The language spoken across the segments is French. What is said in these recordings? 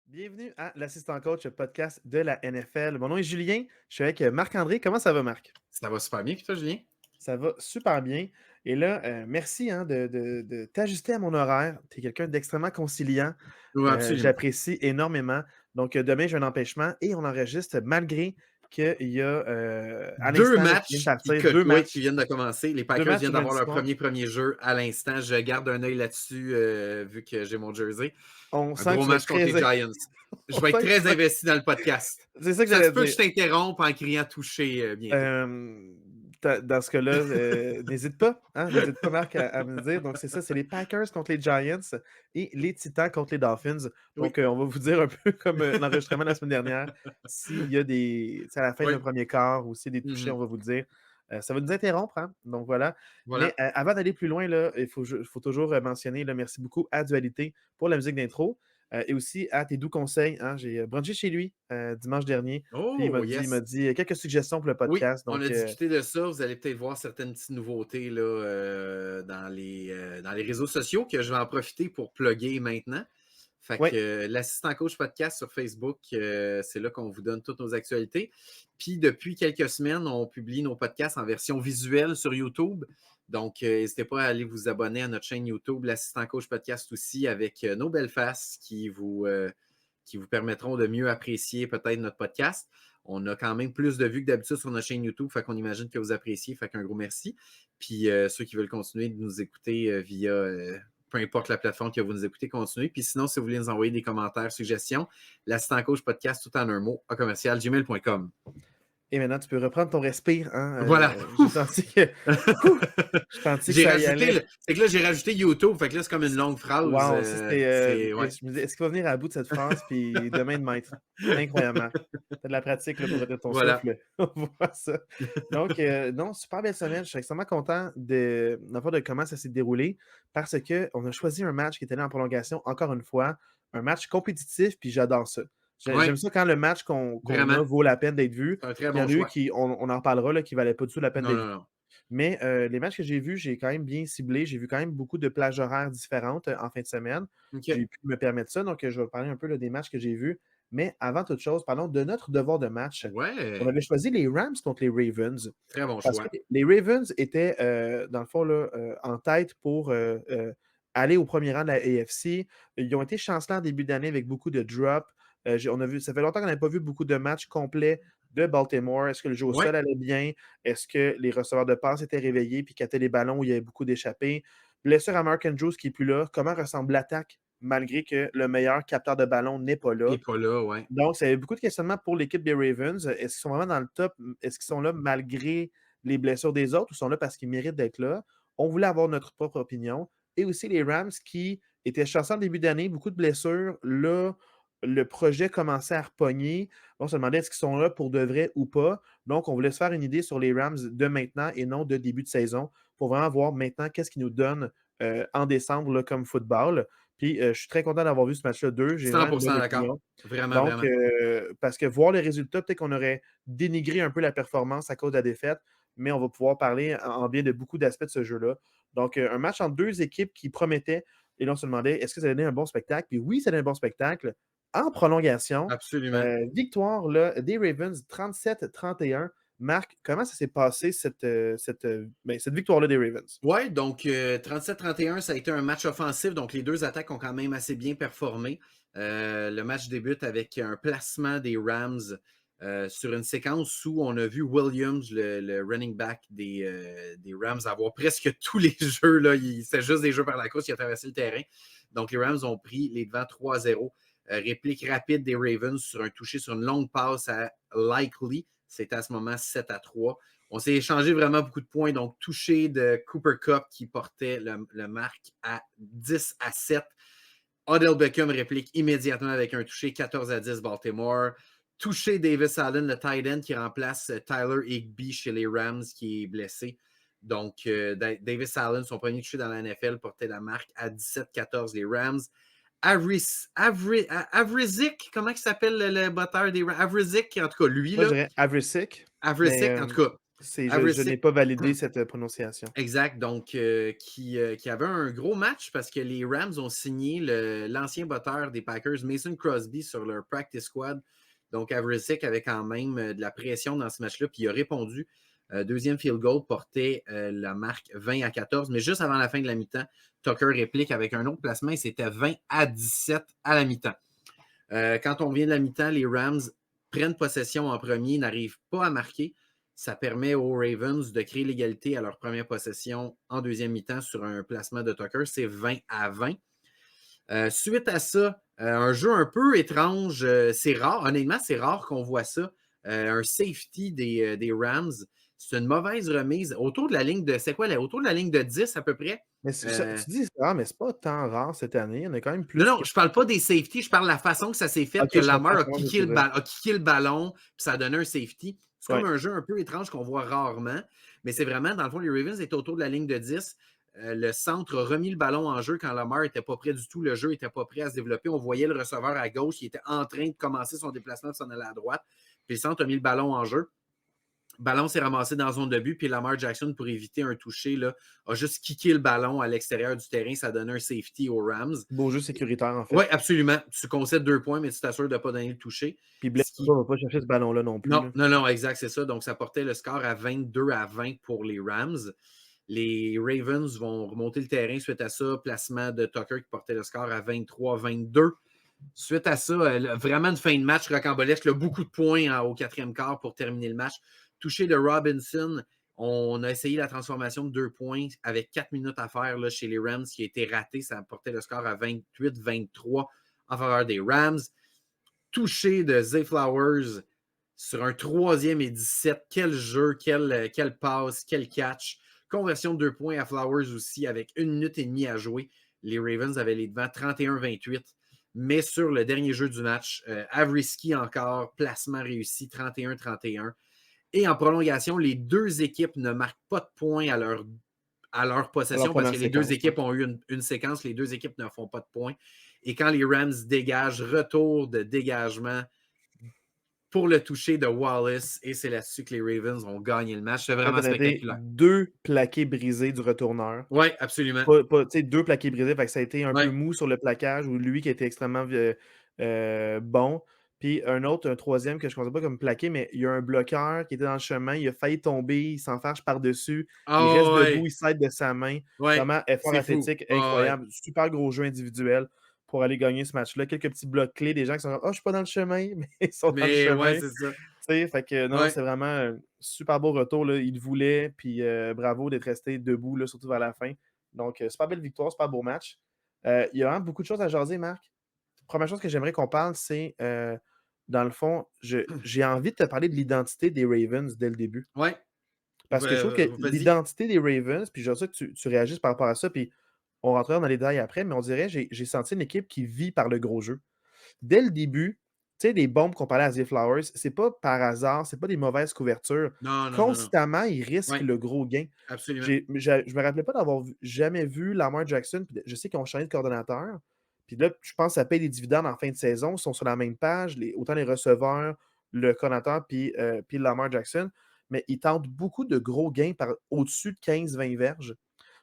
Bienvenue à l'Assistant Coach podcast de la NFL. Mon nom est Julien, je suis avec Marc-André. Comment ça va, Marc? Ça va super bien, puis toi, Julien? Ça va super bien. Et là, merci de t'ajuster à mon horaire. Tu es quelqu'un d'extrêmement conciliant. Oui, absolument. J'apprécie énormément. Donc, demain, j'ai un empêchement et on enregistre malgré qu'il y a à Deux l'instant là, qui vient de matchs partir, deux qui matchs. viennent de commencer. Les Deux Packers matchs viennent lundi d'avoir leur soir. premier jeu à l'instant. Je garde un œil là-dessus vu que j'ai mon jersey. On Un sent que gros tu vas match être contre très. les Giants. On Je vais être sent que tu très vas- investi dans le podcast. C'est ça que Ça se j'allais peut que dire. je t'interrompe en criant toucher bientôt. Dans ce cas-là, n'hésite pas, hein, n'hésite pas, Marc, à me dire. Donc, c'est ça, c'est les Packers contre les Giants et les Titans contre les Dolphins. Donc, Oui, on va vous dire un peu comme l'enregistrement de la semaine dernière, s'il y a des. C'est à la fin oui. d'un premier quart ou s'il y a des touchés, on va vous le dire. Ça va nous interrompre, hein? Donc voilà. Mais Voilà. avant d'aller plus loin, là, il faut toujours mentionner, là, merci beaucoup à Dualité pour la musique d'intro et aussi à tes doux conseils. Hein? J'ai brunché chez lui dimanche dernier. Puis Oh, il yes. m'a dit quelques suggestions pour le Oui, podcast. on Donc, a discuté de ça. Vous allez peut-être voir certaines petites nouveautés là, dans les réseaux sociaux que je vais en profiter pour plugger maintenant. Fait que ouais. l'assistant coach podcast sur Facebook, c'est là qu'on vous donne toutes nos actualités. Puis depuis quelques semaines, on publie nos podcasts en version visuelle sur YouTube. Donc, n'hésitez pas à aller vous abonner à notre chaîne YouTube, l'assistant coach podcast aussi, avec nos belles faces qui vous permettront de mieux apprécier peut-être notre podcast. On a quand même plus de vues que d'habitude sur notre chaîne YouTube, fait qu'on imagine que vous appréciez, fait qu'un gros merci. Puis ceux qui veulent continuer de nous écouter via peu importe la plateforme que vous nous écoutez, continuez. Puis sinon, si vous voulez nous envoyer des commentaires, suggestions, l'assistant coach podcast tout en un mot, à commercial gmail.com. Et maintenant, tu peux reprendre ton respire. Hein, Voilà. j'ai senti que. J'ai senti que J'ai ça y rajouté, allait. c'est que là, j'ai rajouté YouTube, fait que là, c'est comme une longue phrase. Wow, ça c'était. Ouais. Je me disais, est-ce qu'il va venir à bout de cette phrase, puis demain de maître? Incroyablement. T'as de la pratique là, pour retenir ton Voilà. souffle. On voit ça. Donc, non, super belle semaine. Je suis extrêmement content de comment ça s'est déroulé parce qu'on a choisi un match qui était là en prolongation, encore une fois. Un match compétitif, puis j'adore ça. J'aime Ouais, ça quand le match qu'on vraiment. a vaut la peine d'être vu. C'est un très Puis il y bon en a eu choix. qui, on en reparlera, là, qui ne valaient pas du tout la peine Non, d'être non, vus. non. Mais les matchs que j'ai vus, j'ai quand même bien ciblé. J'ai vu quand même beaucoup de plages horaires différentes en fin de semaine. OK. J'ai pu me permettre ça. Donc, je vais parler un peu là, des matchs que j'ai vus. Mais avant toute chose, parlons de notre devoir de match. On Ouais, avait choisi les Rams contre les Ravens. très bon Parce que choix. les Ravens étaient, dans le fond, là, en tête pour aller au premier rang de la AFC. Ils ont été chancelants en début d'année avec beaucoup de drops. On a vu, ça fait longtemps qu'on n'avait pas vu beaucoup de matchs complets de Baltimore. Est-ce que le jeu au Ouais, sol allait bien? Est-ce que les receveurs de passe étaient réveillés puis cataient les ballons où il y avait beaucoup d'échappées? Blessure à Mark Andrews qui n'est plus là. Comment ressemble l'attaque malgré que le meilleur capteur de ballon n'est pas il là? n'est pas là, ouais. Donc, ça avait beaucoup de questionnements pour l'équipe des Ravens. Est-ce qu'ils sont vraiment dans le top? Est-ce qu'ils sont là malgré les blessures des autres ou sont là parce qu'ils méritent d'être là? On voulait avoir notre propre opinion. Et aussi les Rams qui étaient chanceux en début d'année, beaucoup de blessures. Là, le projet commençait à repogner. On se demandait est-ce qu'ils sont là pour de vrai ou pas. Donc, on voulait se faire une idée sur les Rams de maintenant et non de début de saison pour vraiment voir maintenant qu'est-ce qu'ils nous donnent en décembre là, comme football. Puis, je suis très content d'avoir vu ce match-là 2. J'ai vraiment une 100% bonne d'accord. opinion. Vraiment, Donc, vraiment. parce que voir les résultats, peut-être qu'on aurait dénigré un peu la performance à cause de la défaite, mais on va pouvoir parler en bien de beaucoup d'aspects de ce jeu-là. Donc, un match entre deux équipes qui promettaient, et là, on se demandait, est-ce que ça donnait un bon spectacle? Puis oui, ça donnait un bon spectacle. En prolongation, Absolument. victoire là, des Ravens 37-31. Marc, comment ça s'est passé cette victoire-là des Ravens? Ouais, donc 37-31, ça a été un match offensif. Donc, les deux attaques ont quand même assez bien performé. Le match débute avec un placement des Rams sur une séquence où on a vu Williams, le running back des Rams, avoir presque tous les jeux. C'était juste des jeux par la course qui a traversé le terrain. Donc, les Rams ont pris les devants 3-0. Réplique rapide des Ravens sur un toucher sur une longue passe à Likely. C'était à ce moment 7-3. On s'est échangé vraiment beaucoup de points. Donc, touché de Cooper Kupp qui portait le marque à 10-7. Odell Beckham réplique immédiatement avec un touché 14-10 Baltimore. Touché Davis Allen, le tight end qui remplace Tyler Higbee chez les Rams qui est blessé. Donc, Davis Allen, son premier touché dans la NFL, portait la marque à 17-14 les Rams. Avrizik, comment il s'appelle le batteur des Rams? Avrizik, en tout cas, lui, Moi, je là. dirais Avrisic, mais Avrizik, en tout cas. je n'ai Avrizik, pas validé cette prononciation. exact. Donc, qui avait un gros match parce que les Rams ont signé l'ancien batteur des Packers, Mason Crosby, sur leur practice squad. Donc, Avrizik avait quand même de la pression dans ce match-là, puis il a répondu. Deuxième field goal portait la marque 20-14, mais juste avant la fin de la mi-temps, Tucker réplique avec un autre placement et c'était 20-17 à la mi-temps. Quand on vient de la mi-temps, les Rams prennent possession en premier, n'arrivent pas à marquer. Ça permet aux Ravens de créer l'égalité à leur première possession en deuxième mi-temps sur un placement de Tucker. C'est 20-20. Suite à ça, un jeu un peu étrange. C'est rare, honnêtement, c'est rare qu'on voit ça. Un safety des Rams. C'est une mauvaise remise. Autour de la ligne de. C'est quoi là? Autour de la ligne de 10 à peu près. Mais tu dis ça, mais c'est pas tant rare cette année. Il y en a quand même Non, plus non, que. je parle pas des safeties, je parle de la façon que ça s'est fait, Ok, que je comprends, Lamar je comprends ce que tu veux dire. a kické le ballon, puis ça a donné un safety. C'est Ouais. comme un jeu un peu étrange qu'on voit rarement, mais c'est vraiment, dans le fond, les Ravens étaient autour de la ligne de 10. Le centre a remis le ballon en jeu quand Lamar n'était pas prêt du tout. Le jeu n'était pas prêt à se développer. On voyait le receveur à gauche qui était en train de commencer son déplacement de s'en aller à droite. Puis le centre a mis le ballon en jeu. Le ballon s'est ramassé dans la zone de but, puis Lamar Jackson, pour éviter un toucher, là, a juste kické le ballon à l'extérieur du terrain. Ça a donné un safety aux Rams. Beau jeu sécuritaire, en fait. Oui, absolument. Tu concèdes 2 points, mais tu t'assures de ne pas donner le toucher. Puis Blaise Ce qui... ne va pas chercher ce ballon-là non plus. Non, Là. non, non, exact, c'est ça. Donc, ça portait le score à 22-20 pour les Rams. Les Ravens vont remonter le terrain suite à ça. Placement de Tucker qui portait le score à 23-22. Suite à ça, vraiment une fin de match rocambolesque. Beaucoup de points au quatrième quart pour terminer le match. Touché de Robinson. On a essayé la transformation de 2 points avec 4 minutes à faire là, chez les Rams qui a été raté. Ça portait le score à 28-23 en faveur des Rams. Touché de Zay Flowers sur un 3e et 17. Quel jeu, quel passe, quel catch. Conversion de 2 points à Flowers aussi avec 1 minute et demie à jouer. Les Ravens avaient les devants 31-28. Mais sur le dernier jeu du match, Avriski encore, placement réussi 31-31. Et en prolongation, les deux équipes ne marquent pas de points à leur possession parce que les deux équipes ont eu une séquence, les deux équipes ne font pas de points. Et quand les Rams dégagent, retour de dégagement pour le toucher de Wallace, et c'est là-dessus que les Ravens ont gagné le match. C'est vraiment spectaculaire. 2 plaqués brisés du retourneur. Oui, absolument. 2 plaqués brisés, fait que ça a été un peu mou sur le plaquage, ou lui qui a été extrêmement bon. Puis un troisième que je ne considère pas comme plaqué, mais il y a un bloqueur qui était dans le chemin, il a failli tomber, il s'enfarge par-dessus, il reste debout, il s'aide de sa main. Vraiment, effort athlétique incroyable. Super gros jeu individuel pour aller gagner ce match-là. Quelques petits blocs clés, des gens qui sont comme « Ah, je suis pas dans le chemin », mais ils sont dans le chemin. Ouais, c'est ça. Fait que non, c'est vraiment un super beau retour. Là. Il le voulait, puis bravo d'être resté debout, là, surtout vers la fin. Donc, super belle victoire, super beau match. Il y a vraiment beaucoup de choses à jaser, Marc. Première chose que j'aimerais qu'on parle, c'est, dans le fond, j'ai envie de te parler de l'identité des Ravens dès le début. Oui. Parce que je trouve que l'identité des Ravens, puis j'aimerais ça que tu réagisses par rapport à ça, puis on rentrera dans les détails après, mais on dirait j'ai senti une équipe qui vit par le gros jeu. Dès le début, tu sais, les bombes qu'on parlait à Zay Flowers, c'est pas par hasard, c'est pas des mauvaises couvertures. Non. Constamment, ils risquent le gros gain. Absolument. Je me rappelais pas d'avoir jamais vu Lamar Jackson, puis je sais qu'ils ont changé de coordonnateur. Puis là, je pense que ça paye des dividendes en fin de saison. Ils sont sur la même page, autant les receveurs, le coordonnateur, puis Lamar Jackson. Mais ils tentent beaucoup de gros gains au-dessus de 15-20 verges.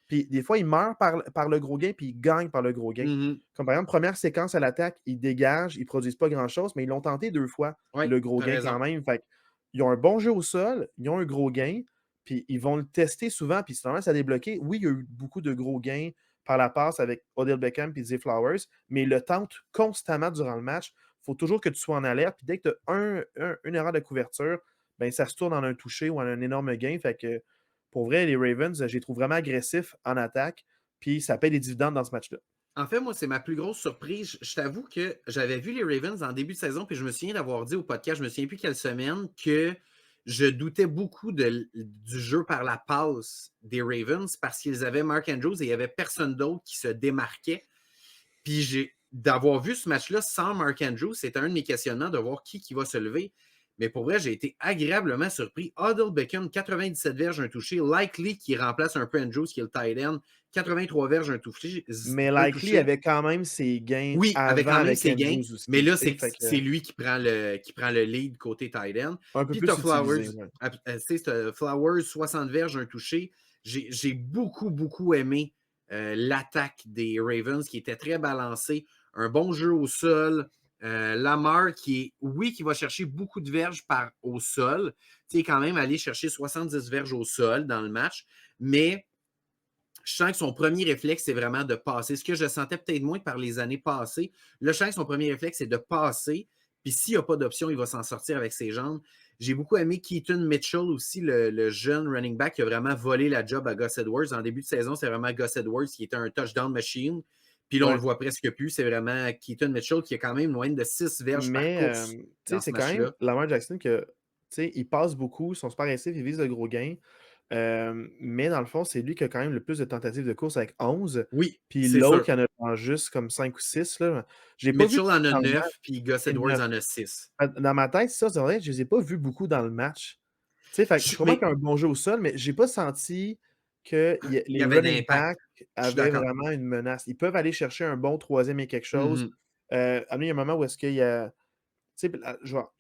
Puis des fois, ils meurent par le gros gain, puis ils gagnent par le gros gain. Mm-hmm. Comme par exemple, première séquence à l'attaque, ils dégagent, ils ne produisent pas grand-chose, mais ils l'ont tenté 2 fois, le gros gain quand même. Fait ils ont un bon jeu au sol, ils ont un gros gain, puis ils vont le tester souvent, puis si normalement ça a débloqué, oui, il y a eu beaucoup de gros gains par la passe avec Odell Beckham et Zay Flowers, mais ils le tentent constamment durant le match. Il faut toujours que tu sois en alerte, puis dès que tu as une erreur de couverture, ben, ça se tourne en un touché ou en un énorme gain. Fait que pour vrai, les Ravens, je les trouve vraiment agressifs en attaque, puis ça paye des dividendes dans ce match-là. En fait, moi, c'est ma plus grosse surprise. Je t'avoue que j'avais vu les Ravens en début de saison, puis je me souviens d'avoir dit au podcast, je me souviens plus quelle semaine, que je doutais beaucoup du jeu par la passe des Ravens parce qu'ils avaient Mark Andrews et il n'y avait personne d'autre qui se démarquait. Puis d'avoir vu ce match-là sans Mark Andrews, c'était un de mes questionnements de voir qui va se lever. Mais pour vrai, j'ai été agréablement surpris. Odell Beckham, 97 verges, un touché. Likely, qui remplace un peu Andrews, qui est le tight end, 83 verges, un touché. Mais Un Likely touché. avait quand même ses gains Oui, avec avant quand même avec ses gains, Andrews mais aussi, tu là, sais, fait que c'est lui qui prend le lead côté tight end. un peu Puis tu as plus Flowers, utilisé, ouais. tu sais, Flowers, 60 verges, un touché. J'ai beaucoup, beaucoup aimé l'attaque des Ravens qui était très balancée. Un bon jeu au sol. Lamar qui va chercher beaucoup de verges au sol. Tu sais, quand même aller chercher 70 verges au sol dans le match, mais je sens que son premier réflexe, c'est vraiment de passer. Ce que je sentais peut-être moins par les années passées. Là, je sens que son premier réflexe, c'est de passer. Puis s'il n'y a pas d'option, il va s'en sortir avec ses jambes. J'ai beaucoup aimé Keaton Mitchell aussi, le jeune running back qui a vraiment volé la job à Gus Edwards. En début de saison, c'est vraiment Gus Edwards qui était un touchdown machine. Puis là, on Ouais. le voit presque plus. C'est vraiment Keaton Mitchell qui a quand même une moyenne de 6 verges par Mais, course tu sais, dans ce c'est quand même match-là. Lamar Jackson que, tu sais, il passe beaucoup, ils sont super agressifs, ils visent le gros gain. Mais dans le fond, c'est lui qui a quand même le plus de tentatives de course avec 11. Oui, Puis c'est l'autre, sûr. il en a en juste comme 5 ou 6 là. J'ai pas vu Mitchell en a dans le match 9, puis Gus et Edwards 9. en a 6. Dans ma tête, ça, c'est vrai, je les ai pas vus beaucoup dans le match. Tu sais, fait que je comprends Mais qu'il y a un bon jeu au sol, mais j'ai pas senti que il y les avait running d'impact. backs Je suis avaient d'accord. vraiment une menace. Ils peuvent aller chercher un bon troisième et quelque chose. Mhm. À il y a un moment où est-ce qu'il y a tu sais, genre,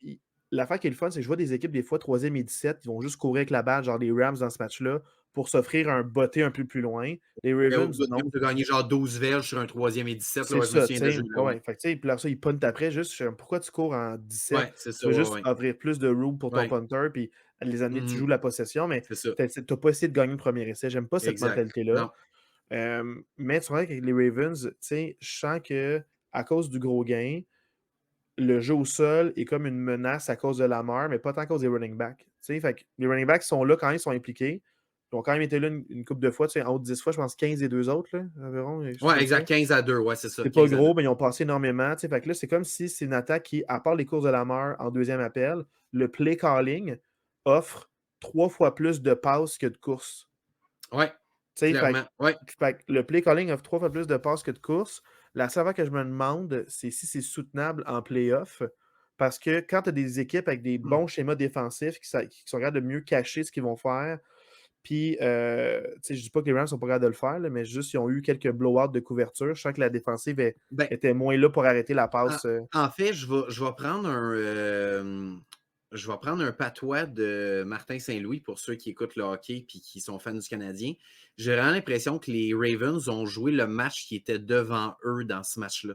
l'affaire qui est le fun, c'est que je vois des équipes, des fois, 3e et 17, ils vont juste courir avec la balle, genre les Rams dans ce match-là, pour s'offrir un botté un peu plus loin. Les Ravens, non. Tu as gagné genre 12 verges sur un troisième et 17. Là, C'est ouais, je me ça, tu souviens de sais. ce jeu-là, Ouais, oui. ouais. Fait que, tu sais, puis là, ça, ils puntent après, juste, je sais, pourquoi tu cours en Ouais, 17? c'est Tu ça, veux ouais, juste ouais. offrir plus de room pour ton Ouais. punter, puis les amener, tu Mhm. joues la possession, mais C'est ça. t'as pas essayé de gagner le premier essai. J'aime pas cette Exact. mentalité-là. Non. Mais tu vois qu'avec les Ravens, tu sais, je sens que à cause du gros gain, le jeu au sol est comme une menace à cause de Lamar, mais pas tant à cause des running backs. Tu sais, fait que les running backs sont là quand ils sont impliqués. Ils ont quand même été là une couple de fois, tu sais, en haut de 10 fois, je pense 15 et deux autres, là, environ, quelque chose Ouais, comme ça. exact. 15-2. Ouais, c'est ça. C'est pas 15-2. gros, mais ils ont passé énormément. Tu sais, fait que là, c'est comme si c'est une attaque qui, à part les courses de Lamar en deuxième appel, le play calling offre 3 fois plus de passes que de courses. Ouais, Tu sais, clairement. Ouais. fait que le play calling offre 3 fois plus de passes que de courses. La seule affaire que je me demande, c'est si c'est soutenable en playoff. Parce que quand tu as des équipes avec des bons schémas défensifs qui sont capables de mieux cacher ce qu'ils vont faire, puis, tu sais, je dis pas que les Rams sont pas capables de le faire, là, mais juste ils ont eu quelques blowouts de couverture. Je sens que la défensive Ben, était moins là pour arrêter la en, passe. en fait, je vais prendre un patois de Martin Saint-Louis pour ceux qui écoutent le hockey et qui sont fans du Canadien. J'ai vraiment l'impression que les Ravens ont joué le match qui était devant eux dans ce match-là.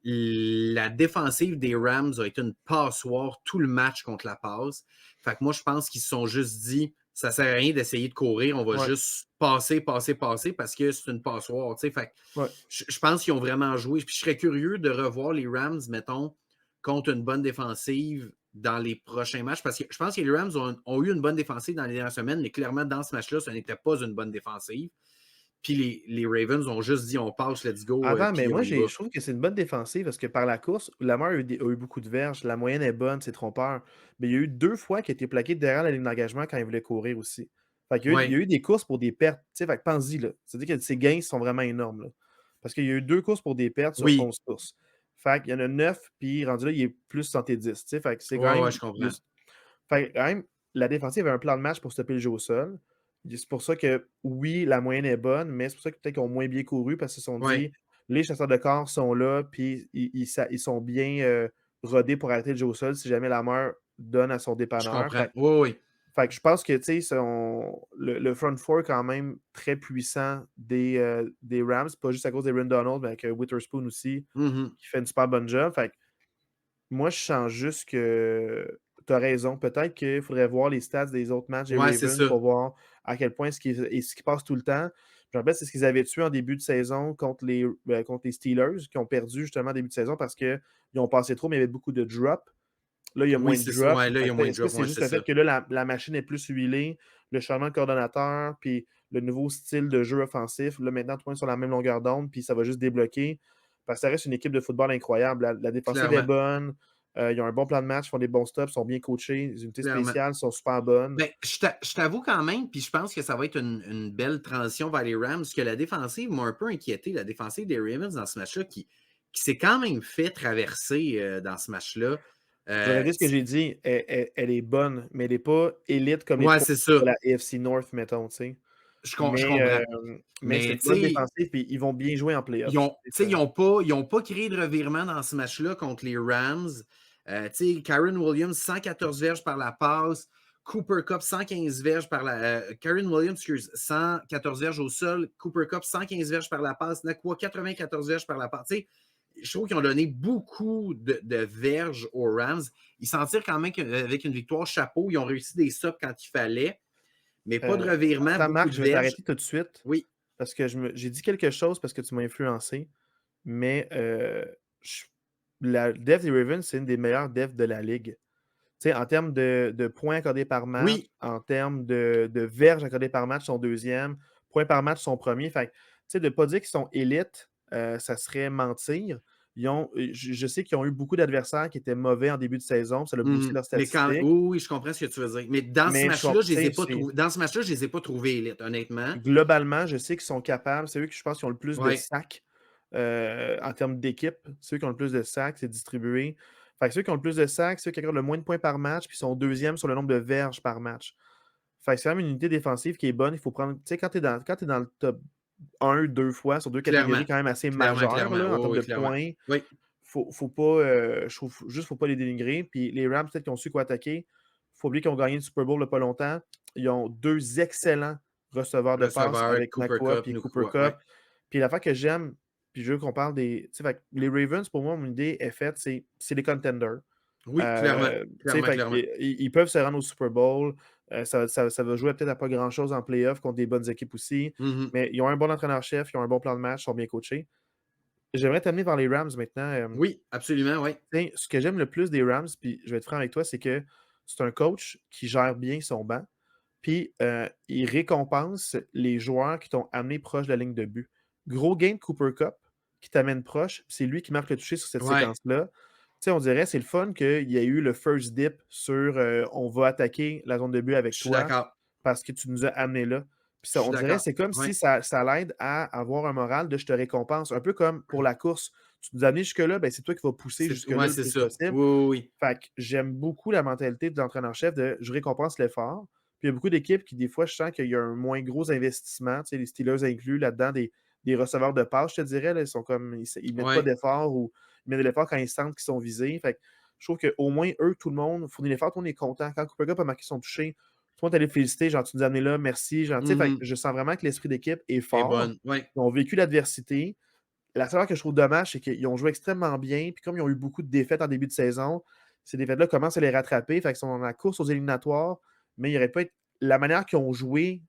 La défensive des Rams a été une passoire tout le match contre la passe. Fait que moi, je pense qu'ils se sont juste dit ça sert à rien d'essayer de courir, on va Ouais, juste passer, passer, passer parce que c'est une passoire. Fait que ouais. je pense qu'ils ont vraiment joué. Puis je serais curieux de revoir les Rams, mettons, contre une bonne défensive dans les prochains matchs parce que je pense que les Rams ont eu une bonne défensive dans les dernières semaines, mais clairement, dans ce match-là, ce n'était pas une bonne défensive. Puis les Ravens ont juste dit on passe, let's go, Attends, mais puis on moi, y va. je trouve que c'est une bonne défensive parce que par la course, Lamar a eu beaucoup de verges. La moyenne est bonne, c'est trompeur. Mais il y a eu 2 fois qu'il a été plaqué derrière la ligne d'engagement quand il voulait courir aussi. Fait qu'il y a eu, il y Ouais. a eu des courses pour des pertes. Tu sais, fait que pense-y, là. C'est-à-dire que ses gains sont vraiment énormes, là. Parce qu'il y a eu 2 courses pour des pertes sur Oui. 11 courses. Fait qu'il y en a 9, puis rendu là, il est plus 70. Tu sais, fait que c'est quand Ouais, ouais, même je comprends. plus. Fait que quand même, la défensive avait un plan de match pour stopper le jeu au sol. C'est pour ça que, oui, la moyenne est bonne, mais c'est pour ça que peut-être qu'ils ont moins bien couru parce qu'ils se sont Ouais, dit les chasseurs de corps sont là, puis ils sont bien rodés pour arrêter le jeu au sol si jamais la mère donne à son je dépanneur. comprends. Oui, oui. Fait que je pense que le front four est quand même très puissant des Rams, pas juste à cause des Donald, mais avec Witherspoon aussi, Mhm. qui fait une super bonne job. Fait que moi, je sens juste que tu as raison. Peut-être qu'il faudrait voir les stats des autres matchs des Ouais, c'est Ravens ça. pour voir à quel point ce qui passe tout le temps. Je me rappelle, c'est ce qu'ils avaient tué en début de saison contre les Steelers, qui ont perdu justement en début de saison parce qu'ils ont passé trop, mais il y avait beaucoup de drop. Là, il y a Oui, moins de c'est ça. drop. Ouais, là, il y a moins de Est-ce que drop. c'est Ouais, juste c'est le ça. fait que là, la machine est plus huilée, le changement de coordonnateur, puis le nouveau style de jeu offensif, là, maintenant, tout le monde est sur la même longueur d'onde, puis ça va juste débloquer. Parce que ça reste une équipe de football incroyable. La défensive est Clairement. bonne. Ils ont un bon plan de match, font des bons stops, sont bien coachés. Les unités Clairement. spéciales sont super bonnes. Ben, je t'avoue quand même, puis je pense que ça va être une belle transition vers les Rams, que la défensive m'a un peu inquiété, la défensive des Ravens dans ce match-là, qui s'est quand même fait traverser dans ce match-là. J'aurais dit ce que j'ai dit, elle est bonne, mais elle est pas élite comme les Ouais, 3 c'est ça. de la AFC North, mettons, tu sais. Je Mais, comprends. c'est Mais une tu bonne sais, défensive, puis ils vont bien jouer en ils playoffs. ont, tu sais, ils ont pas créé de revirement dans ce match-là contre les Rams. Tu sais, Karen Williams, 114 verges par la passe. Cooper Cup, 115 verges par la. Karen Williams, excuse, 114 verges au sol. Cooper Cup, 115 verges par la passe. Nakua, 94 verges par la passe. Tu sais, je trouve qu'ils ont donné beaucoup de verges aux Rams. Ils s'en tirent quand même avec une victoire chapeau. Ils ont réussi des stops quand il fallait, mais pas de revirement, Attends, beaucoup Marc, de je vais verges. t'arrêter tout de suite Oui, parce que j'ai dit quelque chose parce que tu m'as influencé, mais, j la def des Ravens, c'est une des meilleures defs de la ligue. Tu sais, en termes de points accordés par match, oui, en termes de verges accordées par match, son deuxième, points par match, son premier. Fait que, tu sais, de ne pas dire qu'ils sont élites, ça serait mentir. Je sais qu'ils ont eu beaucoup d'adversaires qui étaient mauvais en début de saison, ça a boosté mhm. leurs Mais quand, statistiques. oui, oui, je comprends ce que tu veux dire. Mais dans ce Mais match-là, je tu les ai sais, pas trouvés. Dans ce match-là, je les ai pas trouvés élites, honnêtement. globalement, je sais qu'ils sont capables. C'est eux qui, je pense, qui ont le plus de Ouais, sacs en termes d'équipe. Ceux qui ont le plus de sacs, c'est distribué. Fait que ceux qui ont le plus de sacs, ceux qui accordent le moins de points par match, puis sont deuxième sur le nombre de verges par match. Fait que c'est quand même une unité défensive qui est bonne. Il faut prendre. Tu sais, quand tu es dans le top 1, 2 fois sur deux clairement. catégories quand même assez Clairement, majeures clairement. là, en termes Oui, de oui, clairement. points, Oui, faut pas. Je trouve juste faut pas les dénigrer. Puis les Rams, peut-être qu'ils ont su quoi attaquer. Faut oublier qu'ils ont gagné le Super Bowl il n'y a pas longtemps. Ils ont deux excellents receveurs de passe receveur, avec Cooper Nakua Cup, et Cooper Nukua. Ouais. Cup. Puis l'affaire que j'aime, puis je veux qu'on parle des. Tu sais, fait que les Ravens, pour moi, mon idée est faite, c'est des contenders. Oui, clairement. Tu sais, Clairement, fait clairement. qu'ils peuvent se rendre au Super Bowl. Ça va jouer peut-être à pas grand-chose en playoff contre des bonnes équipes aussi. Mhm. Mais ils ont un bon entraîneur-chef, ils ont un bon plan de match, ils sont bien coachés. J'aimerais t'amener vers les Rams maintenant. Oui, absolument, oui. Tu sais, ce que j'aime le plus des Rams, puis je vais être franc avec toi, c'est que c'est un coach qui gère bien son banc, puis il récompense les joueurs qui t'ont amené proche de la ligne de but. Gros game Cooper Cup qui t'amène proche, puis c'est lui qui marque le toucher sur cette Ouais, séquence-là. Tu sais, on dirait c'est le fun qu'il y ait eu le first dip sur on va attaquer la zone de but avec je suis toi d'accord. parce que tu nous as amenés là. Puis Je ça, suis on dirait d'accord. c'est comme Ouais. si ça l'aide à avoir un moral de je te récompense. Un peu comme pour la course. Tu nous as amenés jusque-là, ben c'est toi qui vas pousser jusque-là Ouais, le c'est plus ça. possible. Oui, oui, oui. Fait que j'aime beaucoup la mentalité de l'entraîneur-chef de je récompense l'effort. Puis il y a beaucoup d'équipes qui, des fois, je sens qu'il y a un moins gros investissement, tu sais, les Steelers inclus là-dedans, des receveurs de passe, je te dirais. Là, ils sont comme ils mettent pas Ouais. d'effort ou ils mettent de l'effort quand ils sentent qu'ils sont visés. Fait que je trouve qu'au moins, eux, tout le monde fournit l'effort, tout le monde est content. Quand Cooper Cup a marqué son toucher, tout le monde est allé le féliciter, genre tu nous as amené là, merci. Genre, tu sais, fait que Mhm. je sens vraiment que l'esprit d'équipe est Et fort. bonne. Ouais. Ils ont vécu l'adversité. La seule chose que je trouve dommage, c'est qu'ils ont joué extrêmement bien. Puis comme ils ont eu beaucoup de défaites en début de saison, ces défaites-là commencent à les rattraper. Fait qu'ils sont dans la course aux éliminatoires. Mais il n'y aurait pas été... La manière qu'ils ont joué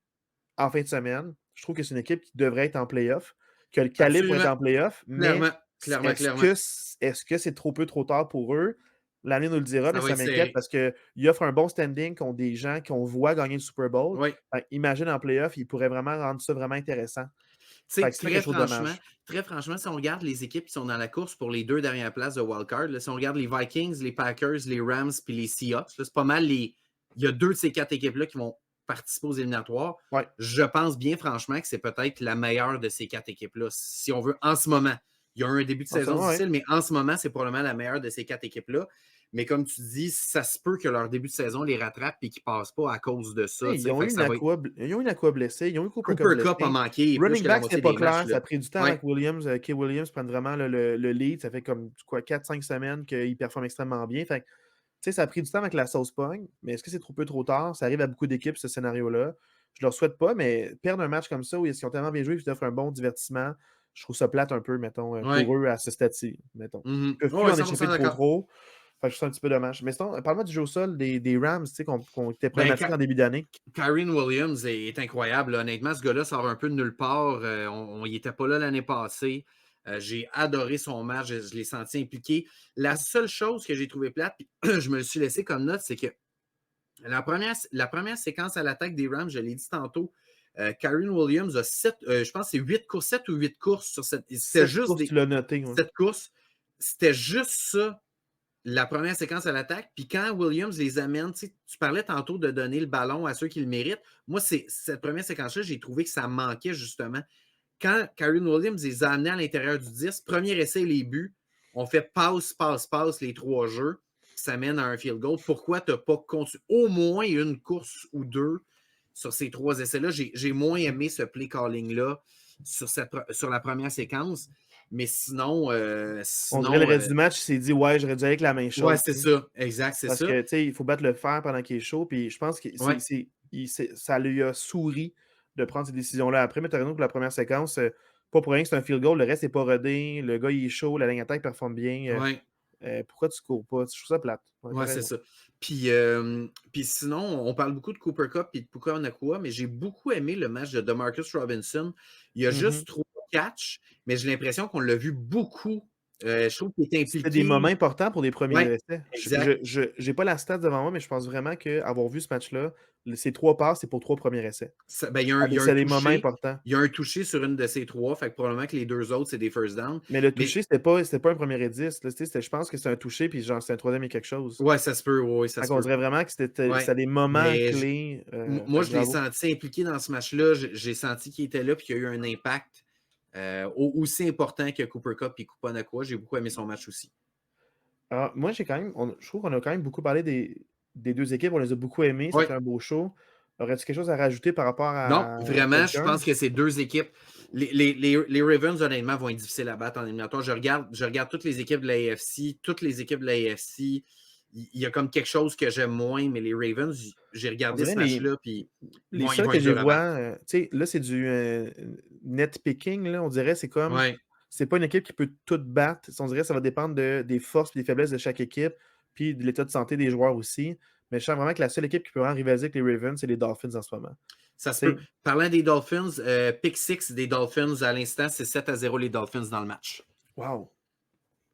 en fin de semaine, je trouve que c'est une équipe qui devrait être en playoff, qui a le calibre pour être Absolument. en playoff. Mais Clairement. Clairement, est-ce clairement. que est-ce que c'est trop peu, trop tard pour eux? L'année nous le dira, Ça mais va ça être m'inquiète serré. parce qu'ils offrent un bon standing contre des gens qu'on voit gagner le Super Bowl. Oui. Fait, imagine en playoff, ils pourraient vraiment rendre ça vraiment intéressant. Tu Fait sais, que c'est ça que je trouve dommage. très franchement, si on regarde les équipes qui sont dans la course pour les deux dernières places de wildcard, là, si on regarde les Vikings, les Packers, les Rams puis les Seahawks, là, c'est pas mal les. Il y a deux de ces quatre équipes-là qui vont participer aux éliminatoires. Ouais. Je pense bien franchement que c'est peut-être la meilleure de ces quatre équipes-là. Si on veut, en ce moment. Il y a eu un début de En ce saison moment, ouais. difficile, mais en ce moment, c'est probablement la meilleure de ces quatre équipes-là. Mais comme tu dis, ça se peut que leur début de saison les rattrape et qu'ils ne passent pas à cause de ça. Hey, ils ont Fait eu que ça va être. Nakua blessé, ils ont eu Cooper Cup Cooper Cup a blessé. manqué plus Running que la back, c'était moitié pas des matchs. clair. Là. Ça a pris du temps avant Ouais. que Kay Williams prenne vraiment le lead. Ça fait comme quoi, 4-5 semaines qu'il performe extrêmement bien. Fait que, tu sais, ça a pris du temps avec la sauce pogne, mais est-ce que c'est trop peu trop tard? Ça arrive à beaucoup d'équipes, ce scénario-là. Je leur souhaite pas, mais perdre un match comme ça où ils ont tellement bien joué et qu'ils offrent un bon divertissement, je trouve ça plate un peu, mettons, Ouais. pour eux à ce stade-ci, mettons. Mhm. Ils peuvent plus Ouais, en 100% échapper trop d'accord. trop. Fait que je trouve ça un petit peu dommage. Mais sinon, parle-moi du jeu au sol des Rams, tu sais, qu'on était Ben, problématiques en début d'année. Karen Williams est incroyable. Là. Honnêtement, ce gars-là sort un peu de nulle part. Il n'était pas là l'année passée. J'ai adoré son match. Je l'ai senti impliqué. La seule chose que j'ai trouvé plate, puis je me le suis laissé comme note, c'est que la première séquence à l'attaque des Rams, je l'ai dit tantôt, Karen Williams a je pense que c'est 8 courses, 7 ou 8 courses sur cette. C'était 7 juste courses, tu l'as noté. Ouais. 7 courses. C'était juste ça la première séquence à l'attaque. Puis quand Williams les amène, tu parlais tantôt de donner le ballon à ceux qui le méritent. Moi, cette première séquence-là, j'ai trouvé que ça manquait justement. Quand Karen Williams les a amenés à l'intérieur du 10, premier essai, les buts, on fait passe, passe, passe les trois jeux. ça mène à un field goal. Pourquoi tu n'as pas au moins une course ou deux sur ces 3 essais-là? J'ai moins aimé ce play calling-là sur la première séquence. Mais sinon, On dirait le reste du match, il s'est dit, ouais, j'aurais dû aller avec la même ouais, chose. c'est ça. Exact, c'est Parce ça. que, tu sais, il faut battre le fer pendant qu'il est chaud. Puis je pense que Ouais. ça lui a souri de prendre ces décisions-là après. Mais tu as raison pour la première séquence, pas pour rien que c'est un field goal. Le reste n'est pas rodé. Le gars, il est chaud. La ligne attaque performe bien. Ouais. Pourquoi tu cours pas? Je trouve ça plate. Ouais, t'as Ouais, c'est raison. ça. Puis sinon, on parle beaucoup de Cooper Kupp et de Puka Nacua, mais j'ai beaucoup aimé le match de DeMarcus Robinson. Il y a Mhm. juste 3 catchs, mais j'ai l'impression qu'on l'a vu beaucoup. Je trouve qu'il est C'était des moments impliqué. importants pour des premiers Ouais, essais. exact. Je n'ai pas la stat devant moi, mais je pense vraiment qu'avoir vu ce match-là, ces 3 passes, c'est pour 3 premiers essais. Ben, il y a un C'est des moments touché. importants. Il y a un touché sur une de ces 3, fait que probablement que les 2 autres, c'est des first down. Mais le Mais toucher, c'était pas un premier et 10. Là, je pense que c'est un touché, puis genre, c'est un troisième et quelque chose. ouais, ça se peut, oui, ça Fait se qu'on peut. dirait vraiment que Ouais. c'était des moments Mais clés. moi, Fait que je l'ai bravo. senti impliqué dans ce match-là. J'ai senti qu'il était là et qu'il y a eu un impact aussi important que Cooper Kupp et Puka Nacua. J'ai beaucoup aimé son match aussi. Alors, moi, j'ai quand même. Je trouve qu'on a quand même beaucoup parlé des 2 équipes. On les a beaucoup aimés. Ça Oui. fait un beau show. Aurais-tu quelque chose à rajouter par rapport Non, à vraiment, je quelqu'un? pense que ces 2 équipes. Les Ravens, honnêtement, vont être difficiles à battre en éliminatoire. Je regarde toutes les équipes de l'AFC. Toutes les équipes de l'AFC. Il y a comme quelque chose que j'aime moins, mais les Ravens, j'ai On regardé dirait ce match-là, puis les ils seuls vont que être je durs à vois. battre. Tu sais, là, c'est du net picking. Là, on dirait c'est comme. Oui. C'est pas une équipe qui peut tout battre. On dirait que ça va dépendre des forces et des faiblesses de chaque équipe, puis de l'état de santé des joueurs aussi. Mais je sens vraiment que la seule équipe qui peut vraiment rivaliser avec les Ravens, c'est les Dolphins en ce moment. Ça se Tu peut. sais, Parlant des Dolphins, pick 6 des Dolphins à l'instant, c'est 7-0 les Dolphins dans le match. wow!